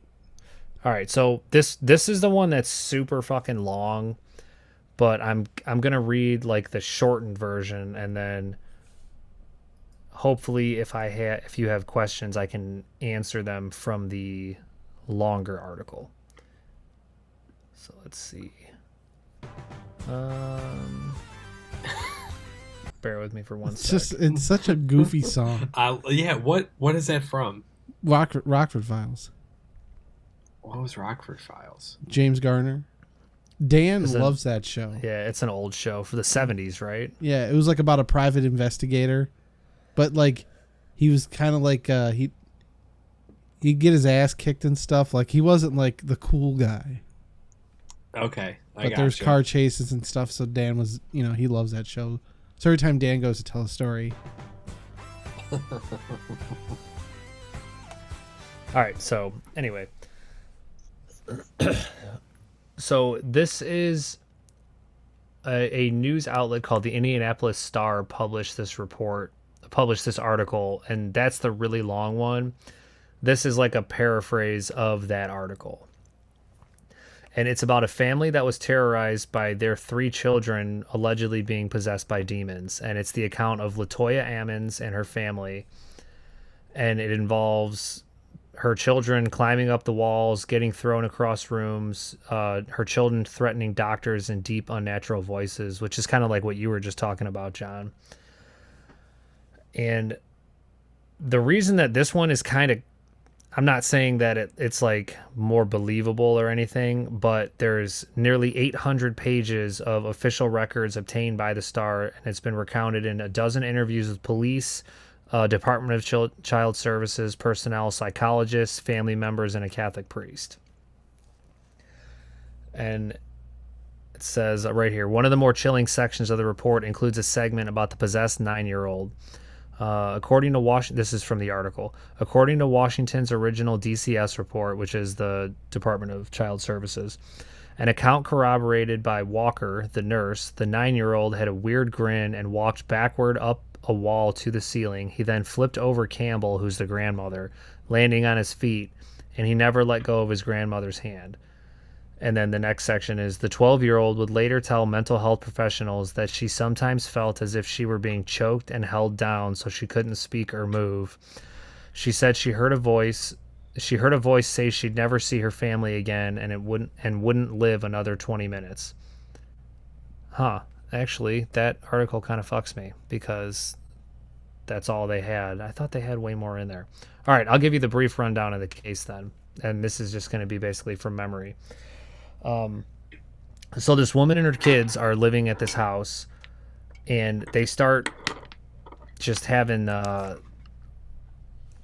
All right. So this is the one that's super fucking long, but I'm gonna read like the shortened version, and then hopefully if you have questions, I can answer them from the longer article. So let's see. Bear with me for one sec. It's such a goofy song. What is that from? Rockford Files. What was Rockford Files? James Garner. Dan loves that show. Yeah, it's an old show for the 70s, right? Yeah, it was like about a private investigator, but like he was kind of like he'd get his ass kicked and stuff. Like, he wasn't like the cool guy. Okay, but there's car chases and stuff. So Dan was, he loves that show. So every time Dan goes to tell a story. All right. So anyway, so this is a news outlet called the Indianapolis Star published this article, and that's the really long one. This is like a paraphrase of that article. And it's about a family that was terrorized by their 3 children allegedly being possessed by demons. And it's the account of LaToya Ammons and her family. And it involves her children climbing up the walls, getting thrown across rooms, her children threatening doctors in deep, unnatural voices, which is kind of like what you were just talking about, John. And the reason that this one is kind of, I'm not saying that it's like more believable or anything, but there's nearly 800 pages of official records obtained by the Star, and it's been recounted in a dozen interviews with police, Department of Child Services personnel, psychologists, family members, and a Catholic priest. And it says right here, one of the more chilling sections of the report includes a segment about the possessed 9-year-old. According to Washington, this is from the article. According to Washington's original DCS report, which is the Department of Child Services, an account corroborated by Walker, the nurse, the 9-year-old had a weird grin and walked backward up a wall to the ceiling. He then flipped over Campbell, who's the grandmother, landing on his feet, and he never let go of his grandmother's hand. And then the next section is the 12-year-old would later tell mental health professionals that she sometimes felt as if she were being choked and held down so she couldn't speak or move. She said she heard a voice say she'd never see her family again and wouldn't live another 20 minutes. Huh. Actually, that article kind of fucks me because that's all they had. I thought they had way more in there. All right, I'll give you the brief rundown of the case then. And this is just going to be basically from memory. So this woman and her kids are living at this house, and they start just having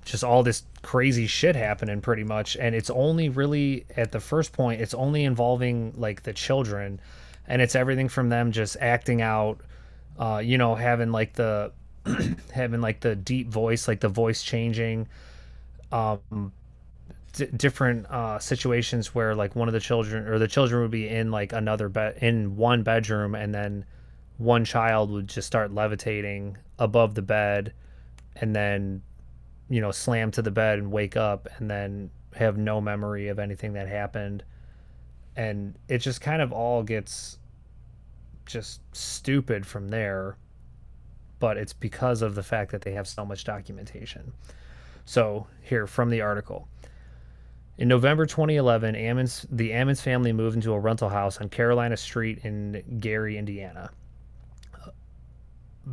just all this crazy shit happening pretty much. And it's only really at the first point, it's only involving like the children, and it's everything from them just acting out, having like the having like the deep voice, like the voice changing, different situations where like one of the children would be in like in one bedroom, and then one child would just start levitating above the bed, and then slam to the bed and wake up, and then have no memory of anything that happened. And it just kind of all gets just stupid from there, but it's because of the fact that they have so much documentation. So here from the article. In November 2011, the Ammons family moved into a rental house on Carolina Street in Gary, Indiana.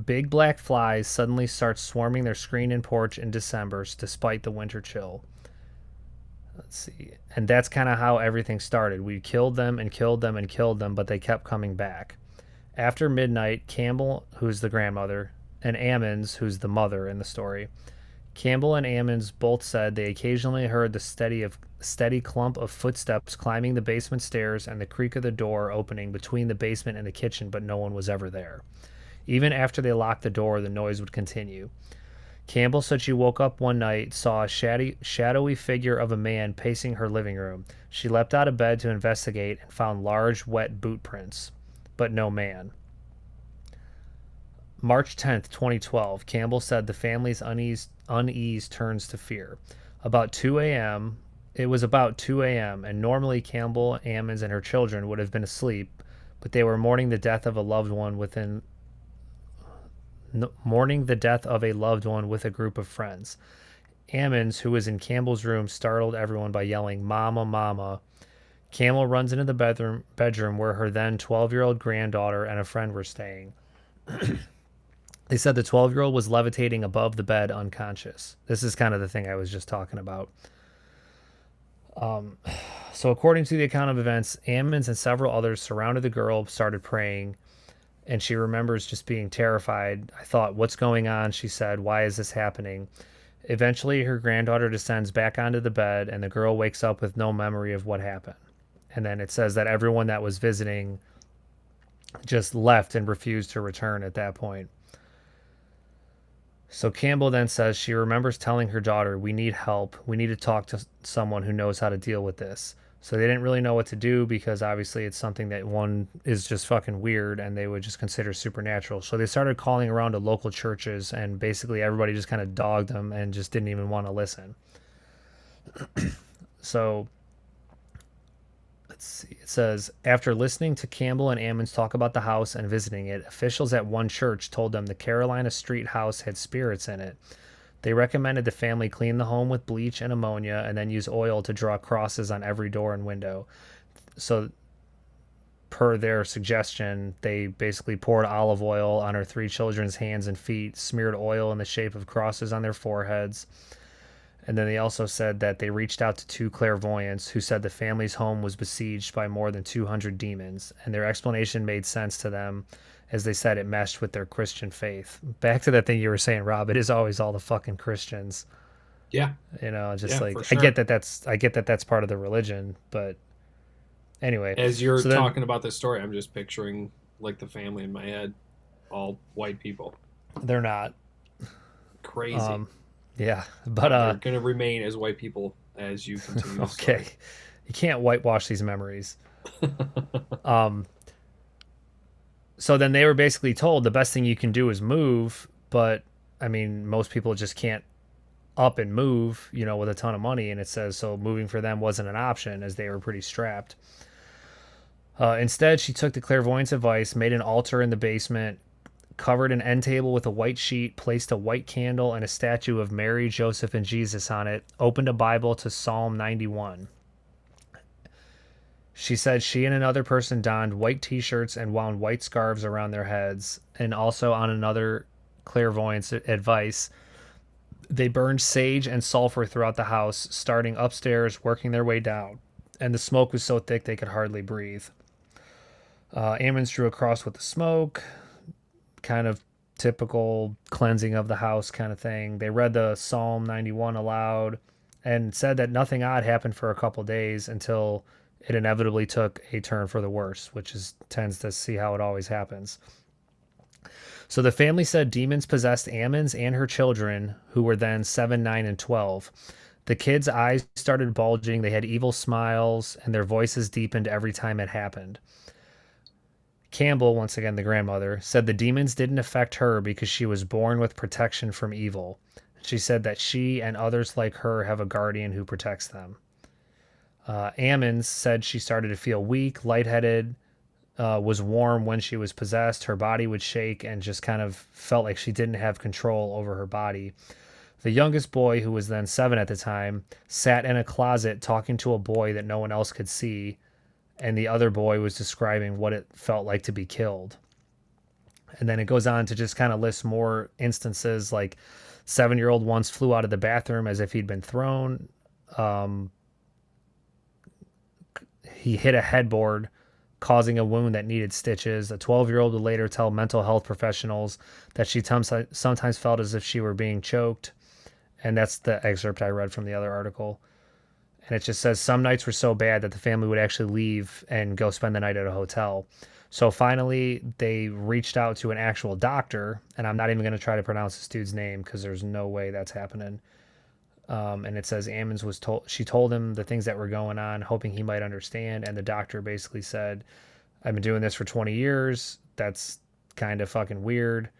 Big black flies suddenly start swarming their screen and porch in December, despite the winter chill. Let's see. And that's kind of how everything started. We killed them and killed them and killed them, but they kept coming back. After midnight, Campbell, who's the grandmother, and Ammons, who's the mother in the story, Campbell and Ammons both said they occasionally heard the steady clump of footsteps climbing the basement stairs and the creak of the door opening between the basement and the kitchen, but no one was ever there. Even after they locked the door, the noise would continue. Campbell said she woke up one night, saw a shadowy figure of a man pacing her living room. She leapt out of bed to investigate and found large, wet boot prints, but no man. March 10th, 2012, Campbell said the family's unease turns to fear. It was about 2 a.m., and normally Campbell, Ammons, and her children would have been asleep, but they were mourning the death of a loved one with a group of friends. Ammons, who was in Campbell's room, startled everyone by yelling, "Mama, Mama." Campbell runs into the bedroom where her then 12-year-old granddaughter and a friend were staying. They said the 12-year-old was levitating above the bed unconscious. This is kind of the thing I was just talking about. So according to the account of events, Ammons and several others surrounded the girl, started praying, and she remembers just being terrified. I thought, what's going on? She said, why is this happening? Eventually, her granddaughter descends back onto the bed, and the girl wakes up with no memory of what happened. And then it says that everyone that was visiting just left and refused to return at that point. So Campbell then says she remembers telling her daughter, we need help. We need to talk to someone who knows how to deal with this. So they didn't really know what to do because obviously it's something that one is just fucking weird and they would just consider supernatural. So they started calling around to local churches, and basically everybody just kind of dogged them and just didn't even want to listen. So let's see. It says, after listening to Campbell and Ammons talk about the house and visiting it, officials at one church told them the Carolina Street house had spirits in it. They recommended the family clean the home with bleach and ammonia and then use oil to draw crosses on every door and window. So per their suggestion, they basically poured olive oil on her 3 children's hands and feet, smeared oil in the shape of crosses on their foreheads, And then they also said that they reached out to 2 clairvoyants who said the family's home was besieged by more than 200 demons, and their explanation made sense to them, as they said it meshed with their Christian faith. Back to that thing you were saying, Rob, it is always all the fucking Christians. Yeah. Just Yeah, like for sure. I get that that's part of the religion, but anyway. As you're so then- talking about this story, I'm just picturing like the family in my head, all white people. They're not. Crazy. Yeah, but they're gonna remain as white people as you continue. okay, you can't whitewash these memories. So then they were basically told the best thing you can do is move, but I mean most people just can't up and move, with a ton of money, and it says so moving for them wasn't an option as they were pretty strapped. Instead, she took the clairvoyant's advice, made an altar in the basement, covered an end table with a white sheet, placed a white candle and a statue of Mary, Joseph, and Jesus on it, opened a Bible to Psalm 91. She said she and another person donned white t-shirts and wound white scarves around their heads, and also on another clairvoyant's advice, they burned sage and sulfur throughout the house, starting upstairs, working their way down, and the smoke was so thick they could hardly breathe. Ammons drew a cross with the smoke, kind of typical cleansing of the house kind of thing. They read the Psalm 91 aloud and said that nothing odd happened for a couple days until it inevitably took a turn for the worse, which tends to see how it always happens. So the family said demons possessed Ammons and her children, who were then 7, 9, and 12. The kids' eyes started bulging, they had evil smiles, and their voices deepened every time it happened. Campbell, once again the grandmother, said the demons didn't affect her because she was born with protection from evil. She said that she and others like her have a guardian who protects them. Ammons said she started to feel weak, lightheaded, was warm when she was possessed. Her body would shake and just kind of felt like she didn't have control over her body. The youngest boy, who was then 7 at the time, sat in a closet talking to a boy that no one else could see, and the other boy was describing what it felt like to be killed. And then it goes on to just kind of list more instances, like 7-year-old once flew out of the bathroom as if he'd been thrown. He hit a headboard, causing a wound that needed stitches. A 12-year-old would later tell mental health professionals that she sometimes felt as if she were being choked. And that's the excerpt I read from the other article. And it just says some nights were so bad that the family would actually leave and go spend the night at a hotel. So finally, they reached out to an actual doctor, and I'm not even going to try to pronounce this dude's name because there's no way that's happening. And it says Ammons she told him the things that were going on, hoping he might understand. And the doctor basically said, I've been doing this for 20 years. That's kind of fucking weird.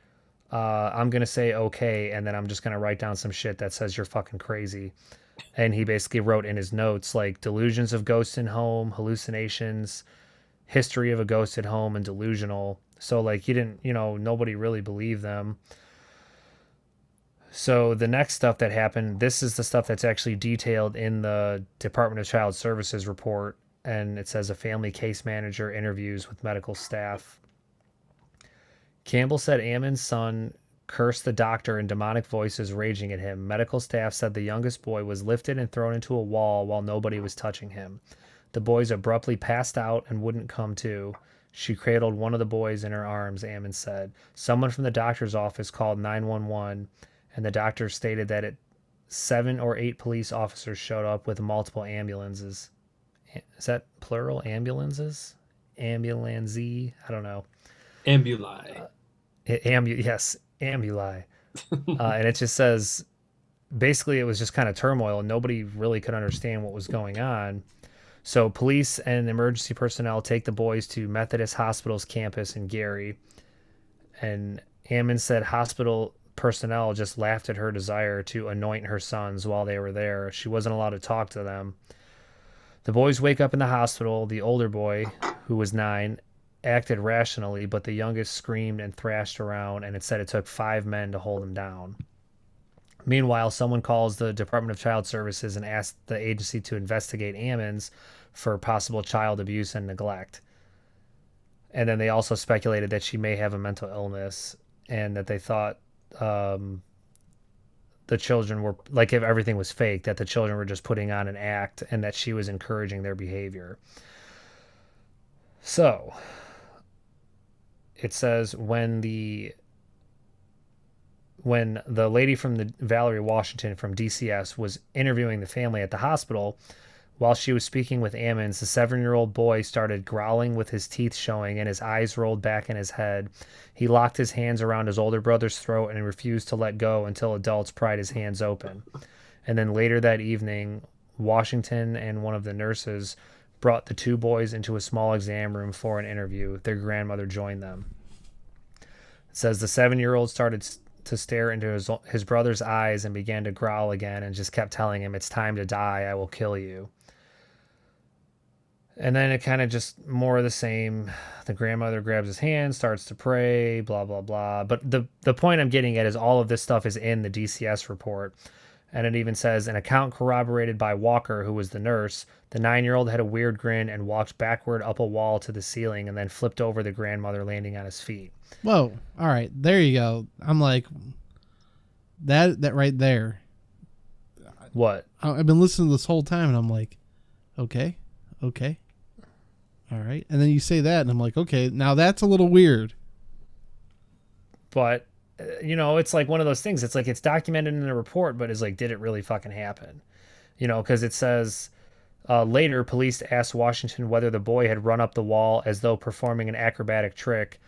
I'm going to say okay, and then I'm just going to write down some shit that says you're fucking crazy. And he basically wrote in his notes, like, delusions of ghosts in home, hallucinations, history of a ghost at home, and delusional. So, like, he didn't, nobody really believed them. So the next stuff that happened, this is the stuff that's actually detailed in the Department of Child Services report. And it says a family case manager interviews with medical staff. Campbell said Ammon's son cursed the doctor and demonic voices raging at him. Medical staff said the youngest boy was lifted and thrown into a wall while nobody was touching him. The boys abruptly passed out and wouldn't come to. She cradled one of the boys in her arms, Ammon said. Someone from the doctor's office called 911, and the doctor stated that 7 or 8 police officers showed up with multiple ambulances. Is that plural? Ambulances? Ambulance? I don't know. Ambuli. Yes, ambuli. And it just says, basically it was just kind of turmoil and nobody really could understand what was going on. So police and emergency personnel take the boys to Methodist Hospital's campus in Gary. And Ammon said hospital personnel just laughed at her desire to anoint her sons while they were there. She wasn't allowed to talk to them. The boys wake up in the hospital. The older boy, who was 9, acted rationally, but the youngest screamed and thrashed around, and it said it took 5 men to hold him down. Meanwhile, someone calls the Department of Child Services and asks the agency to investigate Ammons for possible child abuse and neglect. And then they also speculated that she may have a mental illness and that they thought the children were like, if everything was fake, that the children were just putting on an act and that she was encouraging their behavior. So it says when the lady from the Valerie Washington from DCS was interviewing the family at the hospital, while she was speaking with Ammons, the 7-year-old boy started growling with his teeth showing and his eyes rolled back in his head. He locked his hands around his older brother's throat and refused to let go until adults pried his hands open. And then later that evening, Washington and one of the nurses brought the 2 boys into a small exam room for an interview. Their grandmother joined them. It says the 7-year-old started to stare into his brother's eyes and began to growl again and just kept telling him, "It's time to die. I will kill you." And then it kind of just more of the same. The grandmother grabs his hand, starts to pray, blah, blah, blah. But the point I'm getting at is all of this stuff is in the DCS report. And it even says, an account corroborated by Walker, who was the nurse, the 9-year-old had a weird grin and walked backward up a wall to the ceiling and then flipped over the grandmother, landing on his feet. Whoa. All right. There you go. I'm like, that right there. What? I've been listening this whole time and I'm like, okay. All right. And then you say that and I'm like, okay, now that's a little weird. But, it's like one of those things. It's like it's documented in the report, but it's like, did it really fucking happen? Because it says later police asked Washington whether the boy had run up the wall as though performing an acrobatic trick.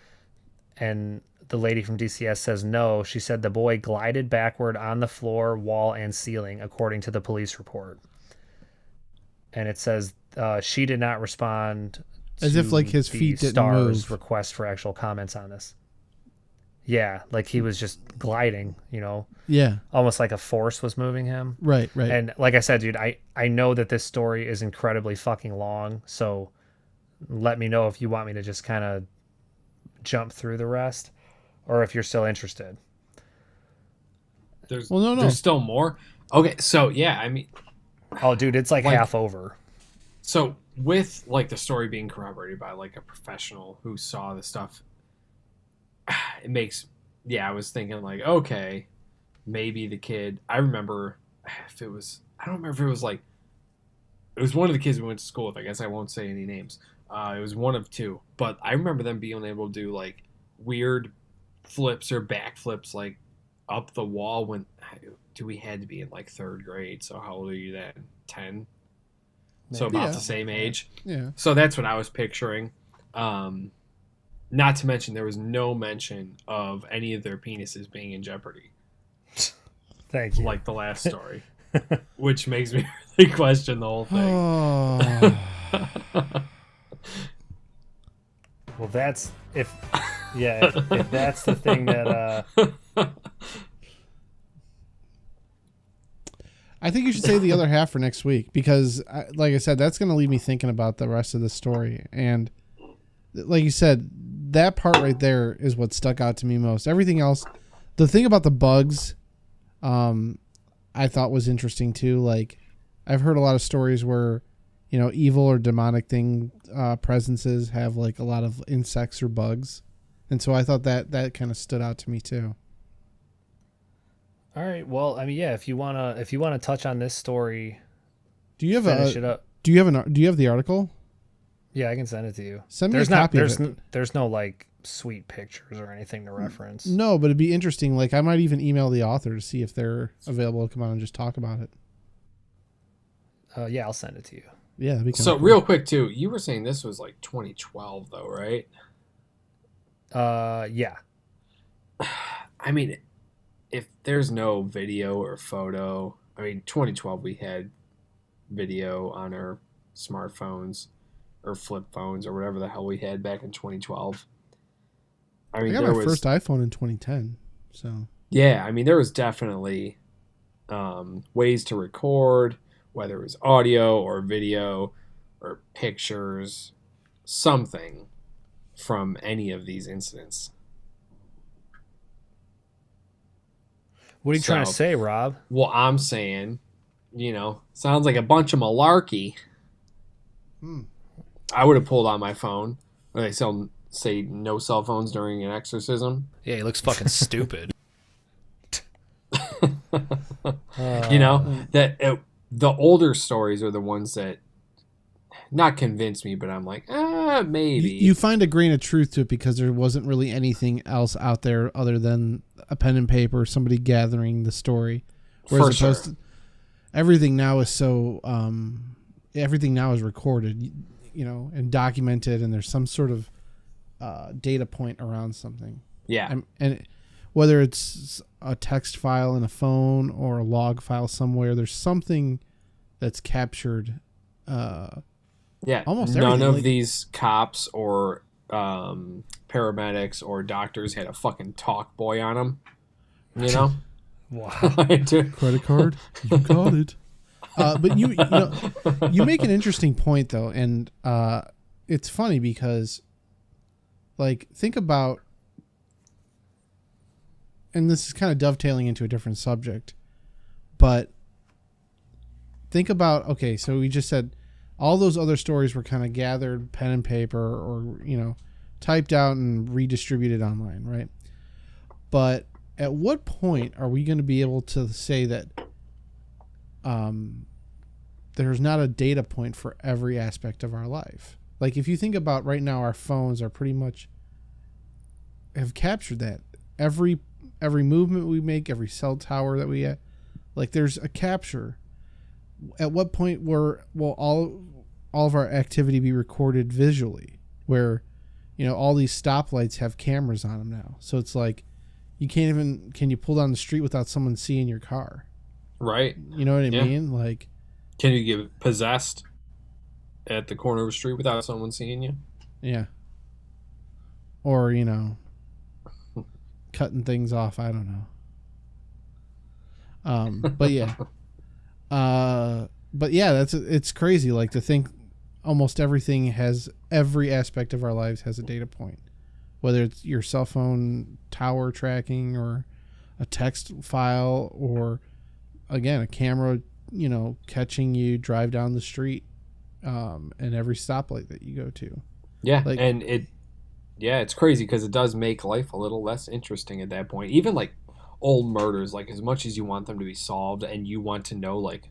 And the lady from DCS says no. She said the boy glided backward on the floor, wall, and ceiling, according to the police report. And it says she did not respond as if like his feet didn't move. Request for actual comments on this. Yeah, like he was just gliding, Yeah. Almost like a force was moving him. Right. And like I said, dude, I know that this story is incredibly fucking long, so let me know if you want me to just kind of jump through the rest or if you're still interested. There's no. There's still more. Okay, so yeah, I mean, oh, dude, it's like half over. So with like the story being corroborated by like a professional who saw the stuff, it makes, I was thinking like, okay, maybe the kid, I don't remember if it was like, it was one of the kids we went to school with. I guess I won't say any names. It was one of 2, but I remember them being able to do like weird flips or back flips like up the wall when we had to be in like 3rd grade. So how old are you then? 10? So about the same age. Yeah. So that's what I was picturing. Not to mention there was no mention of any of their penises being in jeopardy. Thank you. Like the last story. Which makes me really question the whole thing. Oh. Well, that's if that's the thing that I think you should save the other half for next week because, like I said, that's going to leave me thinking about the rest of the story. And like you said, that part right there is what stuck out to me most. Everything else, the thing about the bugs, I thought was interesting too. Like, I've heard a lot of stories where, evil or demonic presences have like a lot of insects or bugs. And so I thought that kind of stood out to me too. All right. Well, I mean, yeah, if you wanna touch on this story, do you have finish it up. Do you have the article? Yeah, I can send it to you. Send me a copy of it. There's no like sweet pictures or anything to reference. No, but it'd be interesting. Like I might even email the author to see if they're available to come on and just talk about it. Yeah, I'll send it to you. Yeah, that'd be so cool. Real quick too, you were saying this was like 2012 though, right? Yeah. I mean, if there's no video or photo, 2012 we had video on our smartphones or flip phones or whatever the hell we had back in 2012. I got my first iPhone in 2010, so yeah, there was definitely ways to record, whether it was audio or video or pictures, something from any of these incidents. What are you trying to say, Rob? Well, I'm saying, sounds like a bunch of malarkey. I would have pulled out my phone. Or they say no cell phones during an exorcism. Yeah, he looks fucking stupid. You know, the older stories are the ones that not convince me, but I'm like, maybe. You find a grain of truth to it because there wasn't really anything else out there other than a pen and paper, somebody gathering the story. Whereas For opposed sure. to, everything now is so everything now is recorded, you know, and documented, and there's some sort of data point around something. Yeah. And whether it's a text file in a phone or a log file somewhere, there's something that's captured. Yeah, almost none everything, of like- these cops or paramedics or doctors had a fucking talk boy on them. You know? Wow. Dude. Credit card, you got it. But you know, you make an interesting point though, and it's funny because, like, think about, and this is kind of dovetailing into a different subject, but think about, okay, so we just said all those other stories were kind of gathered, pen and paper, or, you know, typed out and redistributed online, right? But at what point are we going to be able to say that there's not a data point for every aspect of our life? Like, if you think about right now, our phones are pretty much have captured that. Every movement we make, every cell tower that we have, like, there's a capture. At what point will all of our activity be recorded visually? Where, you know, all these stoplights have cameras on them now, so it's like can you pull down the street without someone seeing your car? Right. You know what I Yeah. mean? Like, Can you get possessed at the corner of a street without someone seeing you? yeah. Or, you know, cutting things off. I don't know. But yeah. But yeah, it's crazy. Like, to think almost every aspect of our lives has a data point, whether it's your cell phone tower tracking or a text file, or again, a camera, you know, catching you drive down the street, and every stoplight that you go to. Yeah. Like- And it's crazy because it does make life a little less interesting at that point. Even like old murders, like, as much as you want them to be solved and you want to know, like,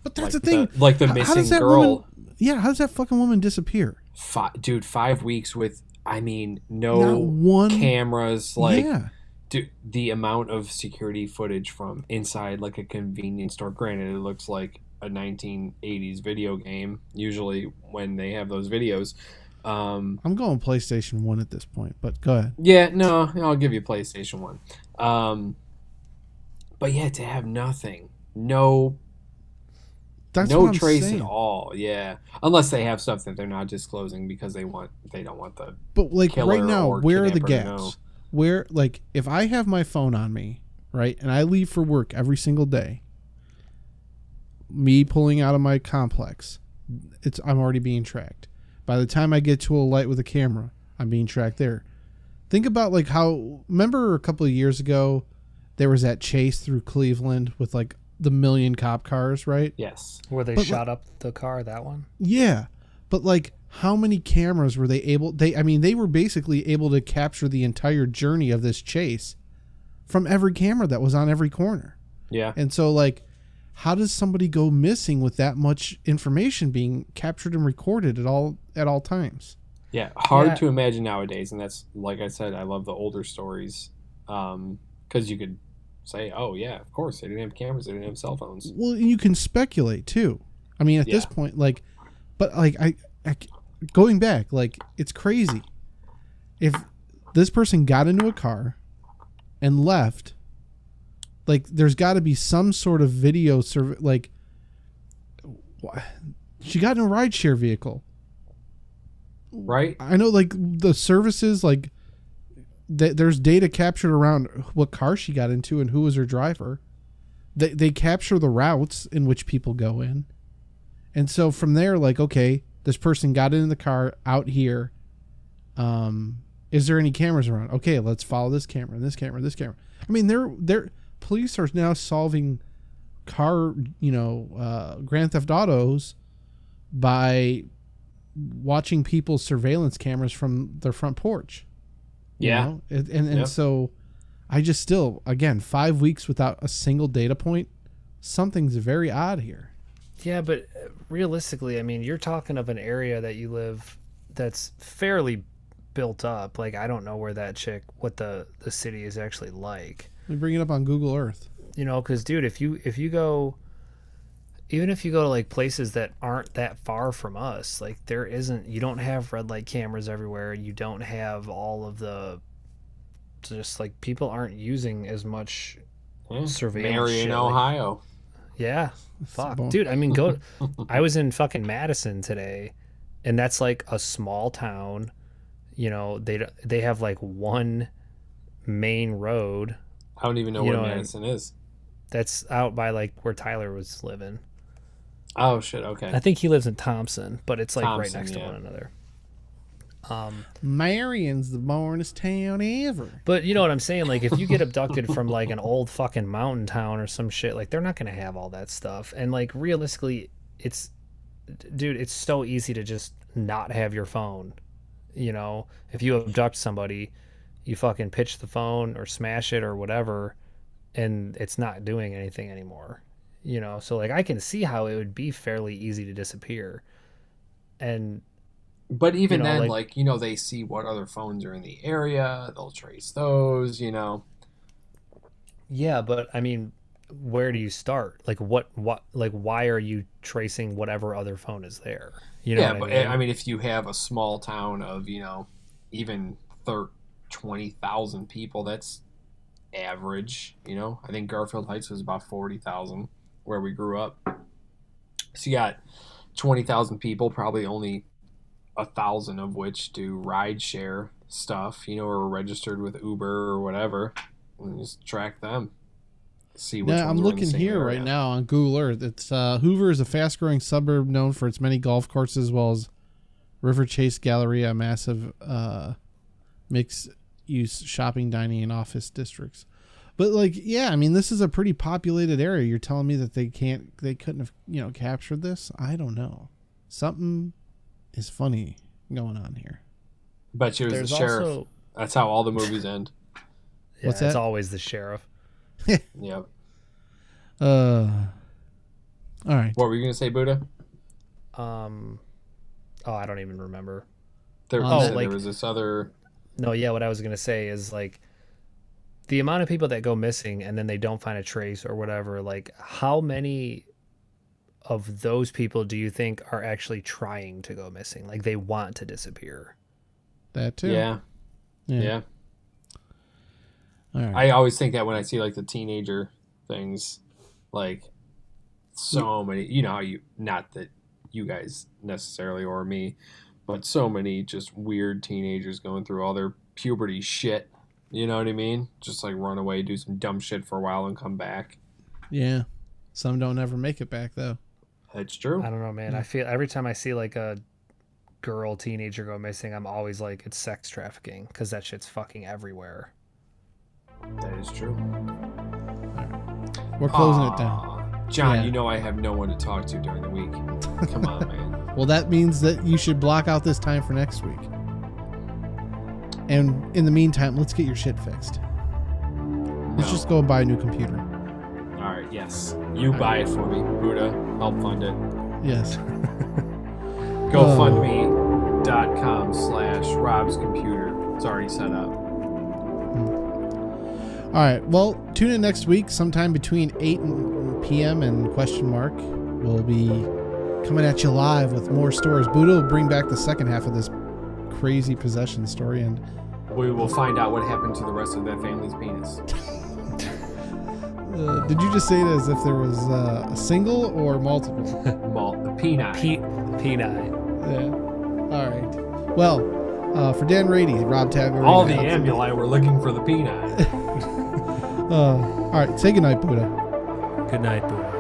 But that's like the thing. like the How missing does that girl. woman? Yeah, how does that fucking woman disappear? 5 weeks with, I mean, Not no one cameras, like, yeah. dude, the amount of security footage from inside like a convenience store. Granted, it looks like a 1980s video game usually when they have those videos. I'm going PlayStation 1 at this point, but go ahead. Yeah, no, I'll give you PlayStation 1. But yeah, to have nothing, no That's no what I'm trace saying. at all. Yeah, unless they have stuff that they're not disclosing because they don't want the But like killer right now, or where are the kidnapper to know. gaps? Where, like, if I have my phone on me, right, and I leave for work every single day, me pulling out of my complex, I'm already being tracked. By the time I get to a light with a camera, I'm being tracked there. Think about, like, remember a couple of years ago, there was that chase through Cleveland with like the million cop cars, right? Yes. Where they But, shot up the car, that one? Yeah, but like, how many cameras were they able? They were basically able to capture the entire journey of this chase from every camera that was on every corner. Yeah. And so, like, how does somebody go missing with that much information being captured and recorded at all times? Yeah, hard Yeah. to imagine nowadays, and that's, like I said, I love the older stories, because you could say, oh yeah, of course they didn't have cameras, they didn't have cell phones. Well, you can speculate too. I mean, at this Yeah. point, like, but like I going back, like, it's crazy. If this person got into a car and left, like, there's got to be some sort of video like, she got in a rideshare vehicle. Right? I know, like, the services, like, there's data captured around what car she got into and who was her driver. They capture the routes in which people go in. And so from there, like, okay, this person got in the car out here. Is there any cameras around? Okay, let's follow this camera, this camera, this camera. I mean, they're police are now solving car, Grand Theft Autos by watching people's surveillance cameras from their front porch. You Yeah. know? And Yep. so I just still, again, 5 weeks without a single data point. Something's very odd here. Yeah, but realistically, I mean, you're talking of an area that you live that's fairly built up. Like, I don't know what the city is actually like. Let me bring it up on Google Earth. You know, because, dude, if you go, even if you go to, like, places that aren't that far from us, like, you don't have red light cameras everywhere. You don't have all of the, just, like, people aren't using as much surveillance Marion, shit. Ohio. Yeah. Fuck. Dude, I mean, I was in fucking Madison today, and that's like a small town. You know, they have like one main road. I don't even know where Madison is. That's out by like where Tyler was living. Oh, shit. Okay. I think he lives in Thompson, but it's like right Thompson, next to yeah. one another. Marion's the boringest town ever. But you know what I'm saying? Like, if you get abducted from like an old fucking mountain town or some shit, like they're not gonna have all that stuff. And like realistically, it's so easy to just not have your phone. You know, if you abduct somebody, you fucking pitch the phone or smash it or whatever, and it's not doing anything anymore. You know, so like I can see how it would be fairly easy to disappear. But even you know, then, like, they see what other phones are in the area. They'll trace those, Yeah, but I mean, where do you start? Like, why are you tracing whatever other phone is there? You know Yeah, what but I mean? I mean, if you have a small town of, even 20,000 people, that's average, I think Garfield Heights was about 40,000 where we grew up. So you got 20,000 people, probably only 1,000 of which do ride share stuff, or are registered with Uber or whatever, and just track them. See which Yeah, ones I'm are in the looking same here area. right now on Google Earth. It's Hoover is a fast-growing suburb known for its many golf courses, as well as River Chase Galleria, a massive mixed-use shopping, dining, and office districts. But like, yeah, I mean, this is a pretty populated area. You're telling me that they couldn't have, captured this? I don't know. Something is funny going on here. Bet you it was There's the sheriff. also- That's how all the movies end. Yeah, What's it's that? always the sheriff. Yep. All right. What were you gonna say, Buddha? Oh, I don't even remember. There, Oh, you said like- there was this other. No, yeah, what I was gonna say is like the amount of people that go missing and then they don't find a trace or whatever. Like, how many of those people do you think are actually trying to go missing? Like, they want to disappear. That too. Yeah. All right. I always think that when I see like the teenager things, like so many, how not that you guys necessarily or me, but so many just weird teenagers going through all their puberty shit. You know what I mean? Just like run away, do some dumb shit for a while and come back. Yeah. Some don't ever make it back though. That's true. I don't know, man. I feel every time I see like a girl teenager go missing, I'm always like, it's sex trafficking, because that shit's fucking everywhere. That is true. We're closing it down. Aw, John, Yeah. I have no one to talk to during the week. Come on, man. Well, that means that you should block out this time for next week. And in the meantime, let's get your shit fixed. Let's just go and buy a new computer. All right, yes. You buy it for me, Buddha. Help fund it. Yes. GoFundMe.com/Rob's computer. It's already set up. All right. Well, tune in next week sometime between 8 p.m. and question mark. We'll be coming at you live with more stories. Buddha will bring back the second half of this crazy possession story, and We will find out what happened to the rest of that family's penis. did you just say it as if there was a single or multiple? The peanut. P9. Yeah. All right. Well, for Dan Rady, Rob Tagler. All the ambuli were looking for the peanut. All right. Say goodnight, Buddha. Good night, Buddha.